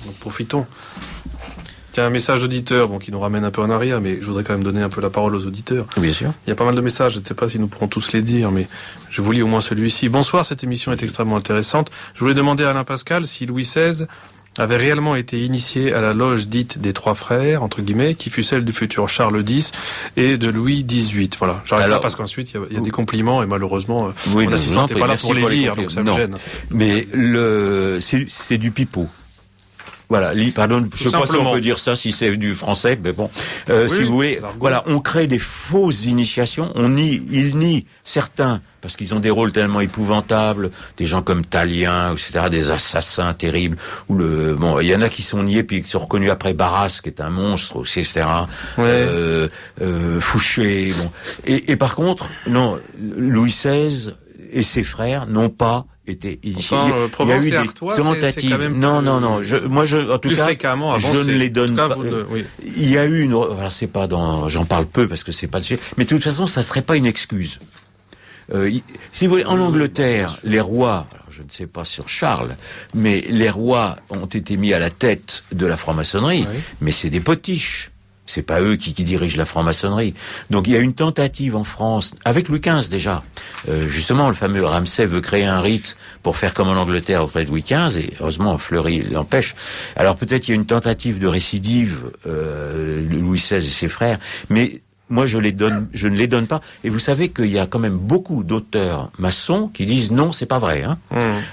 donc profitons. Tiens, un message auditeur, qui nous ramène un peu en arrière, mais je voudrais quand même donner un peu la parole aux auditeurs. Bien sûr. Il y a pas mal de messages, je ne sais pas si nous pourrons tous les dire, mais je vous lis au moins celui-ci. Bonsoir, cette émission est extrêmement intéressante. Je voulais demander à Alain Pascal si Louis XVI avait réellement été initié à la loge dite des trois frères, entre guillemets, qui fut celle du futur Charles X et de Louis XVIII. Voilà, j'arrête là parce qu'ensuite il y a des compliments et malheureusement mon assistant n'est pas là pour les lire, donc ça me gêne. Mais c'est du pipeau. Voilà, pardon, je ne sais pas si on peut dire ça, si c'est du français, mais bon, si vous voulez, voilà, on crée des fausses initiations, ils nient certains, parce qu'ils ont des rôles tellement épouvantables, des gens comme Talien, etc., des assassins terribles, il y en a qui sont niés, puis qui sont reconnus après Barras, qui est un monstre aussi, etc., Fouché, et par contre, non, Louis XVI et ses frères n'ont pas été initiés. Il y a eu des tentatives. Non. En tout cas, je ne les donne pas. Il y a eu j'en parle peu parce que c'est pas le sujet. Mais de toute façon, ça serait pas une excuse. Si vous voulez, en Angleterre, les rois, alors je ne sais pas sur Charles, mais les rois ont été mis à la tête de la franc-maçonnerie, mais c'est des potiches. C'est pas eux qui dirigent la franc-maçonnerie. Donc il y a une tentative en France, avec Louis XV déjà. Justement, le fameux Ramsay veut créer un rite pour faire comme en Angleterre auprès de Louis XV, et heureusement Fleury l'empêche. Alors peut-être il y a une tentative de récidive, Louis XVI et ses frères, mais moi je ne les donne pas. Et vous savez qu'il y a quand même beaucoup d'auteurs maçons qui disent non, c'est pas vrai. Hein.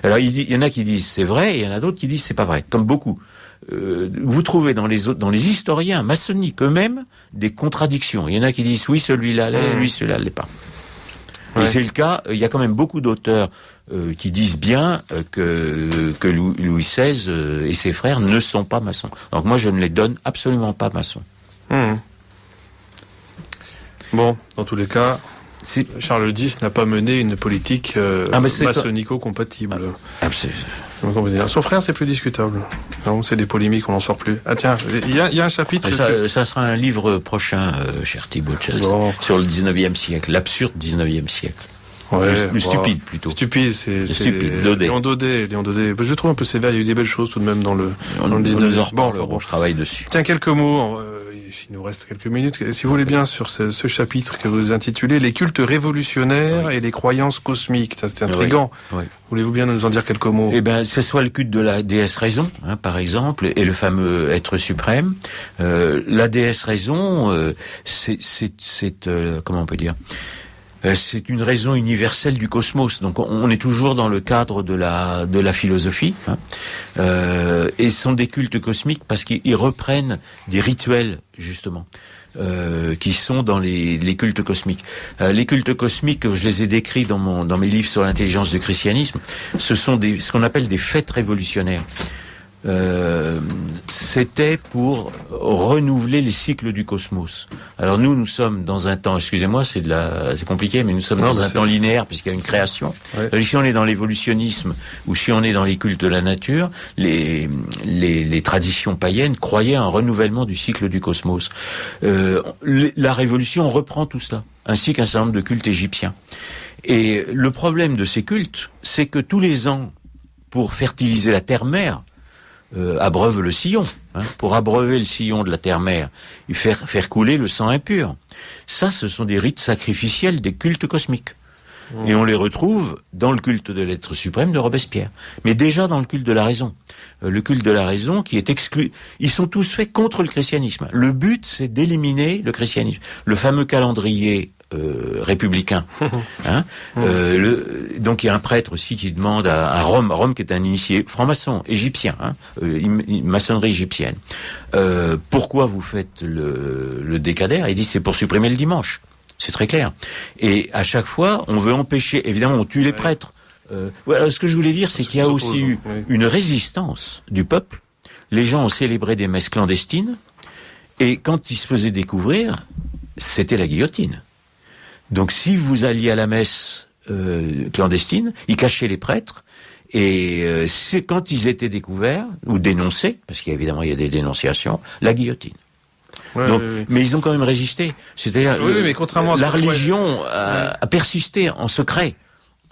Alors il y en a qui disent c'est vrai, et il y en a d'autres qui disent c'est pas vrai, comme beaucoup. Vous trouvez dans les historiens maçonniques eux-mêmes des contradictions. Il y en a qui disent oui, celui-là l'est, lui celui-là l'est pas. Et c'est le cas. Il y a quand même beaucoup d'auteurs qui disent bien que Louis XVI et ses frères ne sont pas maçons. Donc moi, je ne les donne absolument pas maçons. Bon, dans tous les cas, Charles X n'a pas mené une politique maçonnico-compatible. Son frère, c'est plus discutable. Non, c'est des polémiques, on n'en sort plus. Ah tiens, il y a un chapitre... Ça sera un livre prochain, cher Thibaut, sur le 19e siècle, l'absurde 19e siècle. Stupide, plutôt. Stupide, c'est Léon Daudet. Je trouve un peu sévère, il y a eu des belles choses tout de même dans le 19e. Bon, je travaille dessus. Tiens, quelques mots... il nous reste quelques minutes. Si vous voulez bien, sur ce chapitre que vous intitulez « Les cultes révolutionnaires et les croyances cosmiques ». Ça, c'était intriguant. Voulez-vous bien nous en dire quelques mots ? Eh ben, ce soit le culte de la déesse Raison, par exemple, et le fameux être suprême. La déesse Raison, comment on peut dire ? C'est une raison universelle du cosmos. Donc on est toujours dans le cadre de la philosophie. Et ce sont des cultes cosmiques parce qu'ils reprennent des rituels, justement, qui sont dans les cultes cosmiques. Les cultes cosmiques, je les ai décrits dans mes livres sur l'intelligence du christianisme, ce sont ce qu'on appelle des fêtes révolutionnaires. C'était pour renouveler les cycles du cosmos. Alors nous sommes dans un temps, excusez-moi, c'est compliqué, mais nous sommes dans un temps linéaire puisqu'il y a une création. Si on est dans l'évolutionnisme ou si on est dans les cultes de la nature, les traditions païennes croyaient à un renouvellement du cycle du cosmos. La Révolution reprend tout cela, ainsi qu'un certain nombre de cultes égyptiens. Et le problème de ces cultes, c'est que tous les ans, pour fertiliser la terre-mère, abreuve le sillon. Pour abreuver le sillon de la terre-mère, et faire couler le sang impur. Ça, ce sont des rites sacrificiels des cultes cosmiques. Et on les retrouve dans le culte de l'être suprême de Robespierre. Mais déjà dans le culte de la raison. Le culte de la raison qui est exclu. Ils sont tous faits contre le christianisme. Le but, c'est d'éliminer le christianisme. Le fameux calendrier républicain. Donc il y a un prêtre aussi qui demande à Rome qui est un initié franc-maçon, égyptien, maçonnerie égyptienne. Pourquoi vous faites le décadaire ? Il dit c'est pour supprimer le dimanche. C'est très clair. Et à chaque fois, on veut empêcher, évidemment, on tue les prêtres. Voilà, ce que je voulais dire, c'est qu'il y a aussi eu une résistance du peuple. Les gens ont célébré des messes clandestines, et quand ils se faisaient découvrir, c'était la guillotine. Donc si vous alliez à la messe clandestine, ils cachaient les prêtres, et c'est quand ils étaient découverts, ou dénoncés, parce qu'évidemment il y a des dénonciations, la guillotine. Ouais, donc, oui. Mais ils ont quand même résisté. C'est-à-dire mais contrairement à la religion a persisté en secret,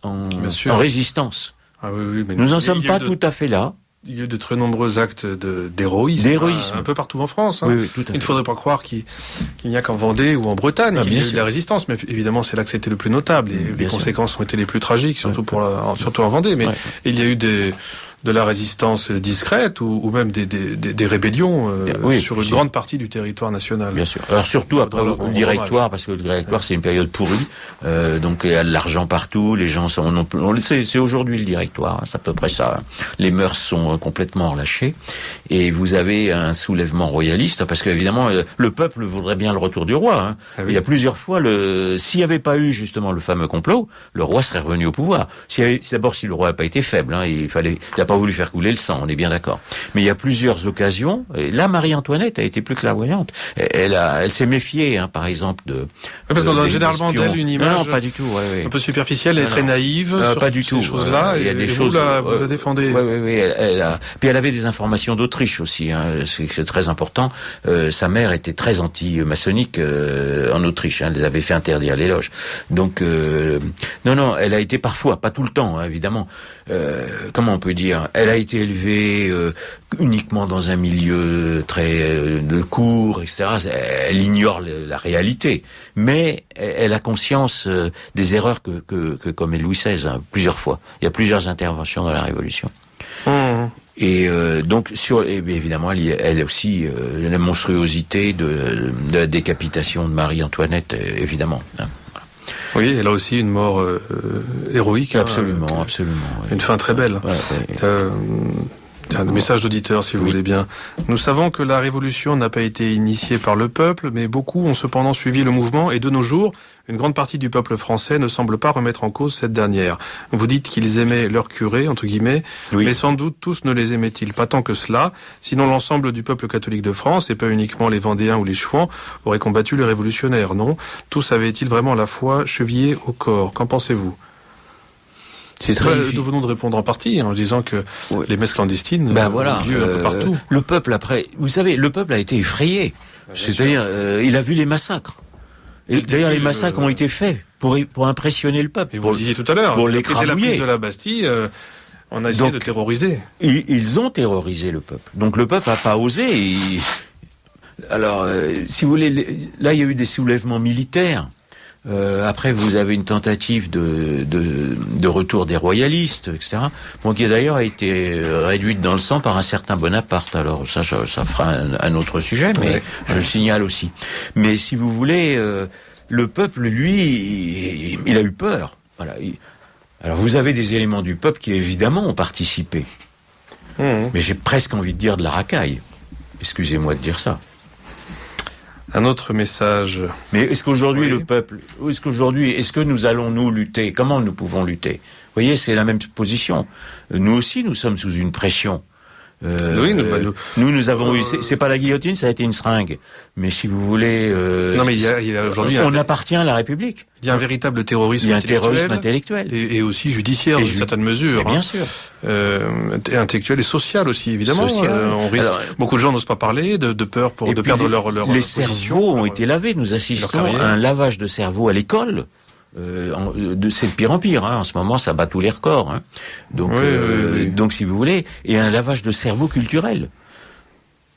en résistance. Ah, oui, mais nous n'en sommes pas tout à fait là. Il y a eu de très nombreux actes d'héroïsme, un peu partout en France. Hein. Oui, tout à fait. Il ne faudrait pas croire qu'il n'y a qu'en Vendée ou en Bretagne qu'il y a eu de la résistance, mais évidemment c'est là que c'était le plus notable et les conséquences ont été les plus tragiques, surtout surtout en Vendée. Mais il y a eu de la résistance discrète ou même des rébellions sur une grande partie du territoire national. Bien sûr. Alors surtout après le directoire, parce que le directoire c'est une période pourrie, donc il y a de l'argent partout, les gens sont... C'est aujourd'hui le directoire, hein, c'est à peu près ça. Les mœurs sont complètement relâchées, et vous avez un soulèvement royaliste, parce qu'évidemment le peuple voudrait bien le retour du roi. Hein. Ah oui. Il y a plusieurs fois, s'il n'y avait pas eu justement le fameux complot, le roi serait revenu au pouvoir. D'abord, si le roi n'a pas été faible, hein, il n'a pas voulu faire couler le sang, on est bien d'accord. Mais il y a plusieurs occasions, et là Marie-Antoinette a été plus clairvoyante. Elle s'est méfiée, hein, par exemple, parce qu'on a généralement d'elle une image non, pas du tout, un peu superficielle et très naïve sur pas du ces tout. choses-là. Il y a des choses... vous la défendez. Oui. Puis elle avait des informations d'Autriche aussi, hein, c'est très important. Sa mère était très anti-maçonnique en Autriche, hein, elle les avait fait interdire les loges. Donc, non, elle a été parfois, pas tout le temps, hein, évidemment. Comment on peut dire, elle a été élevée uniquement dans un milieu très de cour, etc. Elle ignore la réalité, mais elle a conscience des erreurs que commet Louis XVI, hein, plusieurs fois. Il y a plusieurs interventions dans la Révolution. Et donc évidemment, elle a aussi la monstruosité de la décapitation de Marie-Antoinette, évidemment. Hein. Oui, elle a aussi une mort héroïque. Absolument, absolument. Une fin très belle. Un message d'auditeur, si vous voulez bien. Nous savons que la révolution n'a pas été initiée par le peuple, mais beaucoup ont cependant suivi le mouvement, et de nos jours, une grande partie du peuple français ne semble pas remettre en cause cette dernière. Vous dites qu'ils aimaient leur curé, entre guillemets, mais sans doute tous ne les aimaient-ils pas tant que cela, sinon l'ensemble du peuple catholique de France, et pas uniquement les Vendéens ou les Chouans, auraient combattu les révolutionnaires, non? Tous avaient-ils vraiment la foi chevillée au corps? Qu'en pensez-vous? Nous venons de répondre en partie en disant que les messes clandestines ont lieu un peu partout. Le peuple, après, vous savez, le peuple a été effrayé. C'est-à-dire, il a vu les massacres. Et d'ailleurs, les massacres ont été faits pour impressionner le peuple. Et vous le disiez tout à l'heure, pour l'écrabouiller. La prise de la Bastille, on a essayé de terroriser. Ils ont terrorisé le peuple. Donc le peuple n'a pas osé. Alors, si vous voulez, là, il y a eu des soulèvements militaires. Après, vous avez une tentative de retour des royalistes, etc. Bon, qui d'ailleurs a été réduite dans le sang par un certain Bonaparte. Alors ça fera un autre sujet, mais je le signale aussi. Mais si vous voulez, le peuple, lui, il a eu peur. Voilà. Alors vous avez des éléments du peuple qui évidemment ont participé. Mais j'ai presque envie de dire de la racaille. Excusez-moi de dire ça. Un autre message. Mais est-ce qu'aujourd'hui le peuple, est-ce que nous allons nous lutter? Comment nous pouvons lutter? Vous voyez, c'est la même position. Nous aussi, nous sommes sous une pression. Nous avons eu. C'est pas la guillotine, ça a été une seringue. Mais si vous voulez. Non, mais il y a aujourd'hui. On appartient à la République. Il y a un véritable terrorisme. Il y a un terrorisme intellectuel. Et aussi judiciaire, dans une certaine mesure. Bien sûr. Et intellectuel et social aussi, évidemment. On risque. Beaucoup de gens n'osent pas parler de peur de perdre leur les cerveaux ont été lavés. Nous assistons à un lavage de cerveau à l'école. C'est de pire en pire, hein. En ce moment ça bat tous les records, hein. Donc, donc si vous voulez, et un lavage de cerveau culturel,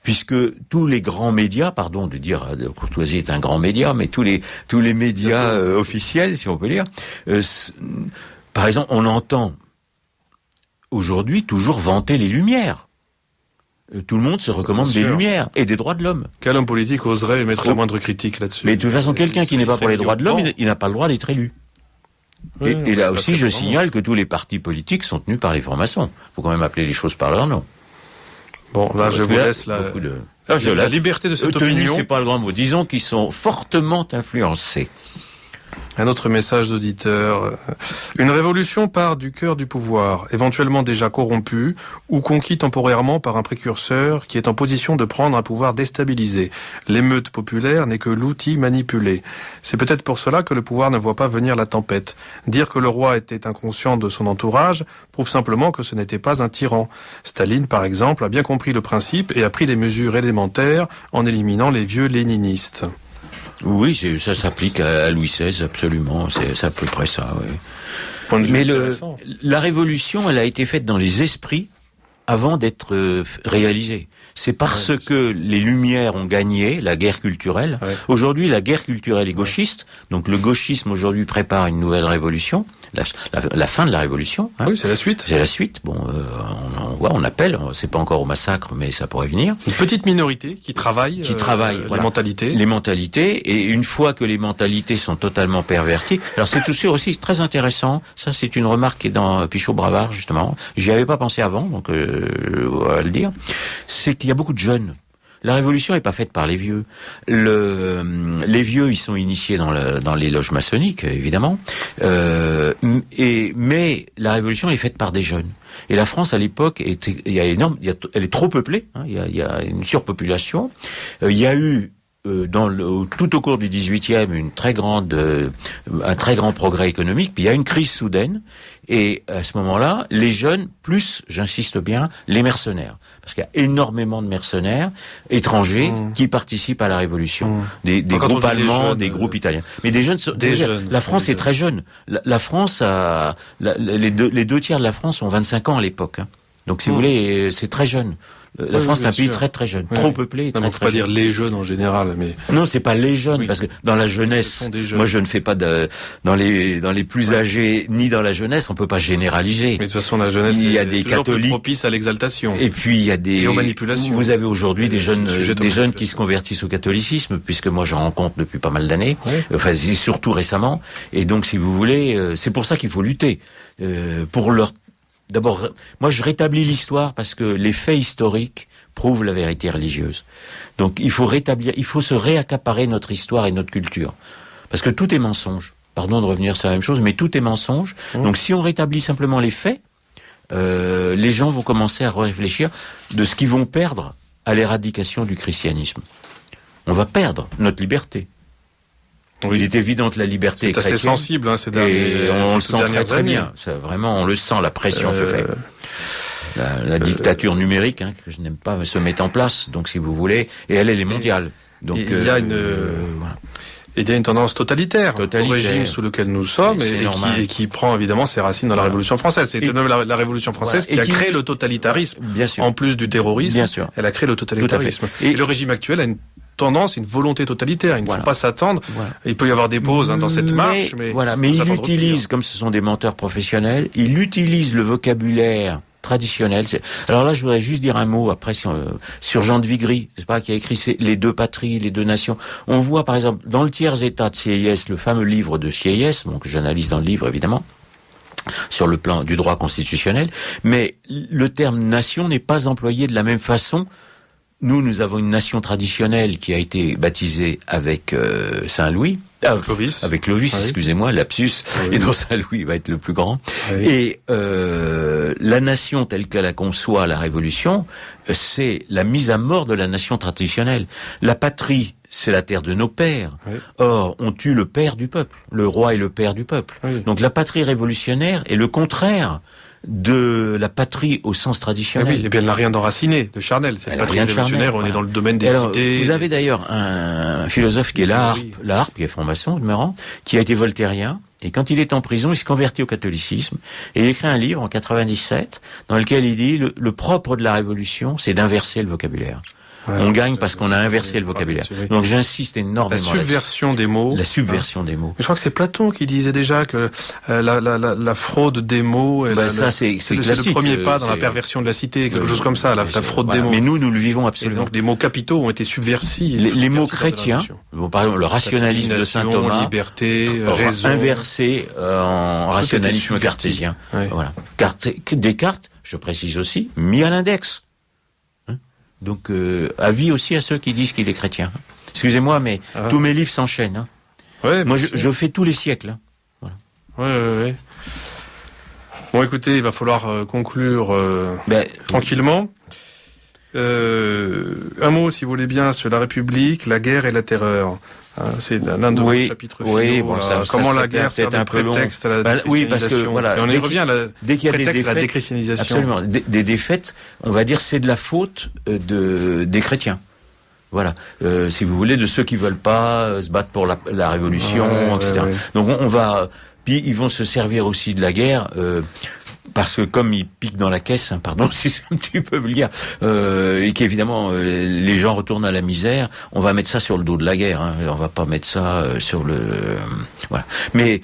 puisque tous les grands médias, pardon de dire, Courtoisie est un grand média, mais tous les médias officiels, si on peut dire, par exemple, on entend aujourd'hui toujours vanter les Lumières. Tout le monde se recommande des Lumières et des droits de l'homme. Quel homme politique oserait mettre la moindre critique là-dessus? Mais de toute façon, quelqu'un qui n'est pas pour les droits de l'homme, il n'a pas le droit d'être élu. Et là aussi, je signale que tous les partis politiques sont tenus par les francs-maçons. Il faut quand même appeler les choses par leur nom. Bon, là, je vous laisse la liberté de cette opinion. C'est pas le grand mot. Disons qu'ils sont fortement influencés. Un autre message d'auditeur. Une révolution part du cœur du pouvoir, éventuellement déjà corrompu ou conquis temporairement par un précurseur qui est en position de prendre un pouvoir déstabilisé. L'émeute populaire n'est que l'outil manipulé. C'est peut-être pour cela que le pouvoir ne voit pas venir la tempête. Dire que le roi était inconscient de son entourage prouve simplement que ce n'était pas un tyran. Staline, par exemple, a bien compris le principe et a pris des mesures élémentaires en éliminant les vieux léninistes. Oui, ça s'applique à Louis XVI, absolument. C'est à peu près ça, oui. Mais la révolution, elle a été faite dans les esprits avant d'être réalisée. C'est parce que les Lumières ont gagné la guerre culturelle. Ouais. Aujourd'hui, la guerre culturelle est gauchiste. Donc le gauchisme aujourd'hui prépare une nouvelle révolution. La fin de la révolution. Hein. Oui, c'est la suite. C'est la suite. Bon, on appelle. C'est pas encore au massacre, mais ça pourrait venir. C'est une petite minorité qui travaille. Voilà, les mentalités. Les mentalités. Et une fois que les mentalités sont totalement perverties, alors c'est tout aussi très intéressant. Ça, c'est une remarque qui est dans Pichot-Bravard justement. J'y avais pas pensé avant, donc on va le dire. C'est qu'il y a beaucoup de jeunes. La révolution n'est pas faite par les vieux. Les vieux, ils sont initiés dans les loges maçonniques, évidemment. Mais la révolution est faite par des jeunes. Et la France, à l'époque, elle est trop peuplée. Hein, il y a une surpopulation. Il y a eu tout au cours du XVIIIe, un très grand progrès économique. Puis il y a une crise soudaine. Et à ce moment-là, les jeunes, plus, j'insiste bien, les mercenaires. Parce qu'il y a énormément de mercenaires étrangers qui participent à la Révolution. Des groupes allemands, des groupes italiens. Mais des jeunes. La France est très jeune. La France les deux tiers de la France ont 25 ans à l'époque. Hein. Donc si vous voulez, c'est très jeune. La France, c'est un pays très très jeune, trop peuplé, très très jeune. On ne peut pas dire les jeunes en général, mais non, c'est pas les jeunes, parce que dans la jeunesse, moi je ne fais pas dans les plus âgés ni dans la jeunesse, on peut pas généraliser. Mais de toute façon, la jeunesse, il y a des catholiques propices à l'exaltation. Et puis il y a et aux manipulations. Vous avez aujourd'hui des jeunes qui se convertissent au catholicisme, puisque moi j'en rencontre depuis pas mal d'années, enfin surtout récemment. Et donc, si vous voulez, c'est pour ça qu'il faut lutter pour leur. D'abord, moi je rétablis l'histoire parce que les faits historiques prouvent la vérité religieuse. Donc il faut se réaccaparer notre histoire et notre culture. Parce que tout est mensonge. Pardon de revenir sur la même chose, mais tout est mensonge. Donc si on rétablit simplement les faits, les gens vont commencer à réfléchir de ce qu'ils vont perdre à l'éradication du christianisme. On va perdre notre liberté. Oui. Il est évident que la liberté est chrétienne. C'est assez sensible, hein, et on le sent très bien. Ça, vraiment, on le sent, la pression se fait. La dictature numérique, hein, que je n'aime pas, se met en place, donc si vous voulez, et elle est mondiale. Donc il y a une tendance totalitaire au régime sous lequel nous sommes et qui prend évidemment ses racines dans la Révolution française. C'est la Révolution française qui a créé le totalitarisme. Bien sûr. En plus du terrorisme, bien sûr. Elle a créé le totalitarisme. Et le régime actuel a une tendance, une volonté totalitaire. Il ne faut pas s'attendre. Il peut y avoir des pauses dans cette marche, mais il utilise, comme ce sont des menteurs professionnels, il utilise le vocabulaire traditionnel. Alors là, je voudrais juste dire un mot après sur Jean de Vigry, c'est pas, qui a écrit Les deux patries, les deux nations. On voit par exemple dans le tiers état de Sieyès, le fameux livre de Sieyès, que j'analyse dans le livre évidemment, sur le plan du droit constitutionnel, mais le terme nation n'est pas employé de la même façon. Nous avons une nation traditionnelle qui a été baptisée avec Saint-Louis. Avec Clovis, excusez-moi, lapsus, et dont Saint-Louis va être le plus grand. Oui. Et la nation telle que la conçoit la Révolution, c'est la mise à mort de la nation traditionnelle. La patrie, c'est la terre de nos pères. Oui. Or, on tue le père du peuple. Le roi est le père du peuple. Oui. Donc la patrie révolutionnaire est le contraire de la patrie au sens traditionnel. Oui, et bien elle n'a rien d'enraciné, de charnel. Cette patrie révolutionnaire, on est dans le domaine des idées. Vous avez d'ailleurs un philosophe qui est la harpe, qui est franc-maçon, demeurant, qui a été voltairien, et quand il est en prison, il se convertit au catholicisme, et il écrit un livre en 97, dans lequel il dit le propre de la révolution, c'est d'inverser le vocabulaire. On gagne parce qu'on a inversé le vocabulaire. Donc j'insiste énormément. La subversion des mots. La subversion des mots. Mais je crois que c'est Platon qui disait déjà que la fraude des mots. C'est le premier pas dans la perversion de la cité, quelque chose comme ça, la fraude des mots. Mais nous le vivons absolument. Et donc les mots capitaux ont été subversifs. Les mots chrétiens, par exemple le rationalisme de saint Thomas, liberté, raison, inversé en rationalisme cartésien. Voilà. Descartes, je précise aussi, mis à l'index. Donc, avis aussi à ceux qui disent qu'il est chrétien. Excusez-moi, mais tous mes livres s'enchaînent. Ouais, moi, je fais tous les siècles. Hein. Voilà. Ouais. Bon, écoutez, il va falloir conclure tranquillement. Un mot, si vous voulez bien, sur la République, la guerre et la terreur. C'est l'un de vos chapitres finaux. Oui, bon, comment la guerre sert de prétexte à la déchristianisation. Oui, parce que voilà, et on y revient à dès qu'il y a des défaites, à la déchristianisation. Absolument. Des défaites, on va dire, c'est de la faute des chrétiens. Voilà, si vous voulez, de ceux qui veulent pas se battre pour la révolution, etc. Ouais. Donc on va, puis ils vont se servir aussi de la guerre. Parce que comme ils piquent dans la caisse, hein, pardon si c'est un petit peu vulgaire, et qu'évidemment les gens retournent à la misère, on va mettre ça sur le dos de la guerre. Hein, on va pas mettre ça sur le... voilà. Mais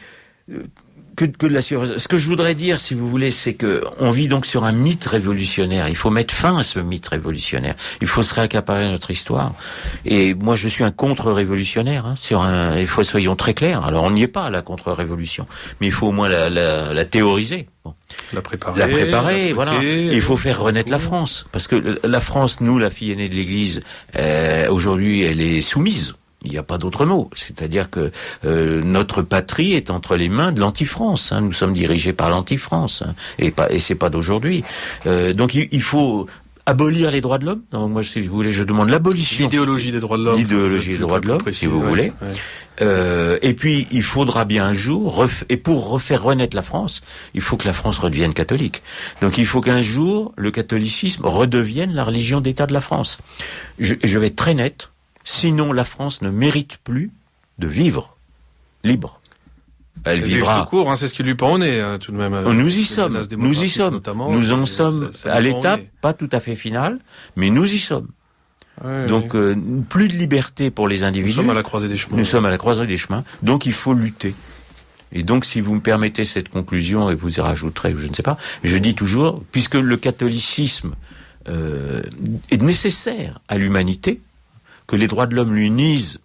que de la surprise. Ce que je voudrais dire, si vous voulez, c'est que on vit donc sur un mythe révolutionnaire. Il faut mettre fin à ce mythe révolutionnaire. Il faut se réaccaparer notre histoire. Et moi, je suis un contre-révolutionnaire. Hein, il faut, soyons très clairs. Alors, on n'y est pas à la contre-révolution, mais il faut au moins la théoriser. Bon. La préparer, la voilà. Et il faut faire renaître la France, parce que la France, nous, la fille aînée de l'Église, aujourd'hui, elle est soumise. Il n'y a pas d'autre mot. C'est-à-dire que notre patrie est entre les mains de l'anti-France. Hein. Nous sommes dirigés par l'anti-France, hein, et c'est pas d'aujourd'hui. Donc il faut abolir les droits de l'homme. Donc moi, si vous voulez, je demande l'abolition. L'idéologie des droits de l'homme. L'idéologie des droits de l'homme, si vous voulez. Ouais. Et puis il faudra bien un jour, et pour refaire renaître la France, il faut que la France redevienne catholique. Donc il faut qu'un jour le catholicisme redevienne la religion d'État de la France. Je vais être très net. Sinon, la France ne mérite plus de vivre libre. Elle vivra. Tout court, hein, c'est ce qui lui pend au nez, tout de même. Nous y sommes. Nous y sommes. Nous en sommes à l'étape pas tout à fait finale, mais nous y sommes. Ouais, donc, plus de liberté pour les individus. Nous sommes à la croisée des chemins. Nous sommes à la croisée des chemins. Donc, il faut lutter. Et donc, si vous me permettez cette conclusion, et vous y rajouterez, je ne sais pas, je dis toujours, puisque le catholicisme est nécessaire à l'humanité, que les droits de l'homme l'unissent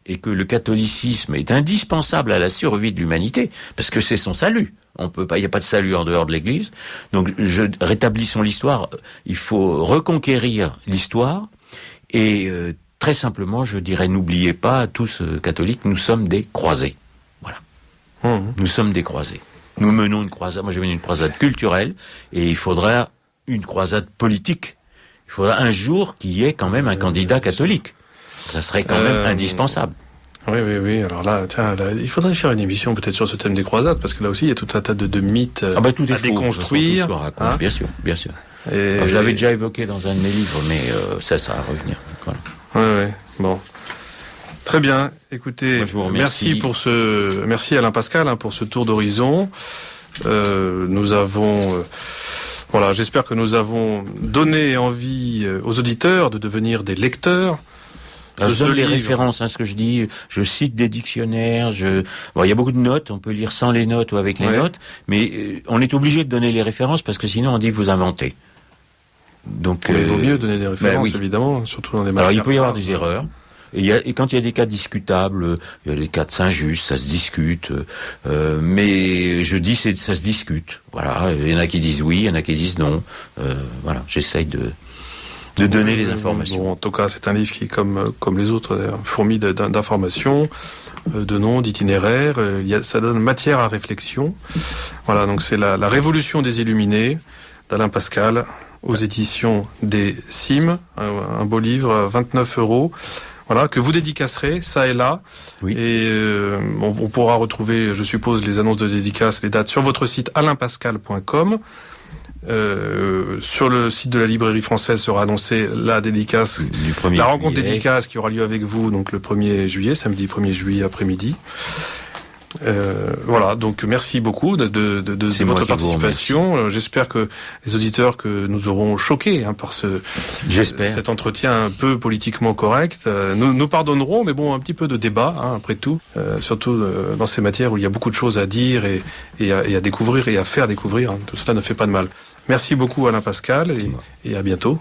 et que le catholicisme est indispensable à la survie de l'humanité, parce que c'est son salut. On peut pas, il n'y a pas de salut en dehors de l'Église. Donc, rétablissons l'histoire. Il faut reconquérir l'histoire. Et très simplement, je dirais, n'oubliez pas, tous catholiques, nous sommes des croisés. Voilà. Nous sommes des croisés. Nous menons une croisade. Moi, je mène une croisade culturelle, et il faudra une croisade politique. Il faudra un jour qu'il y ait quand même un candidat catholique. Ça serait quand même indispensable. Oui. Alors là, il faudrait faire une émission peut-être sur ce thème des croisades, parce que là aussi, il y a tout un tas de mythes tout à déconstruire. Hein, bien sûr. Alors, je l'avais déjà évoqué dans un de mes livres, mais ça va revenir. Voilà. Oui. Bon. Très bien. Écoutez, merci Alain Pascal pour ce tour d'horizon. Nous avons... Voilà, j'espère que nous avons donné envie aux auditeurs de devenir des lecteurs. Alors, je donne les références, ce que je dis, je cite des dictionnaires, il y a beaucoup de notes, on peut lire sans les notes ou avec les notes, mais on est obligé de donner les références parce que sinon on dit que vous inventez. Donc, il vaut mieux donner des références, évidemment, surtout dans des matières. Alors il peut y avoir des erreurs. Et quand il y a des cas discutables, il y a des cas de Saint-Just, ça se discute, mais je dis ça se discute. Voilà, il y en a qui disent oui, il y en a qui disent non. Voilà, j'essaye de donner les informations. Bon, en tout cas, c'est un livre qui, comme les autres, fourmi d'informations, de noms, d'itinéraires. Ça donne matière à réflexion. Voilà, donc c'est la Révolution des Illuminés d'Alain Pascal aux éditions des Cimes, un beau livre, 29 €. Voilà, que vous dédicacerez, ça et là. Oui. Et on pourra retrouver, je suppose, les annonces de dédicaces, les dates sur votre site alainpascal.com. Sur le site de la librairie française sera annoncée la dédicace, la rencontre dédicace qui aura lieu avec vous, donc le 1er juillet, samedi 1er juillet après-midi. Voilà, donc merci beaucoup de votre participation. J'espère que les auditeurs que nous aurons choqués par cet entretien un peu politiquement correct nous pardonneront, mais bon, un petit peu de débat après tout, surtout dans ces matières où il y a beaucoup de choses à dire et à découvrir et à faire découvrir. Tout cela ne fait pas de mal. Merci beaucoup Alain Pascal et à bientôt.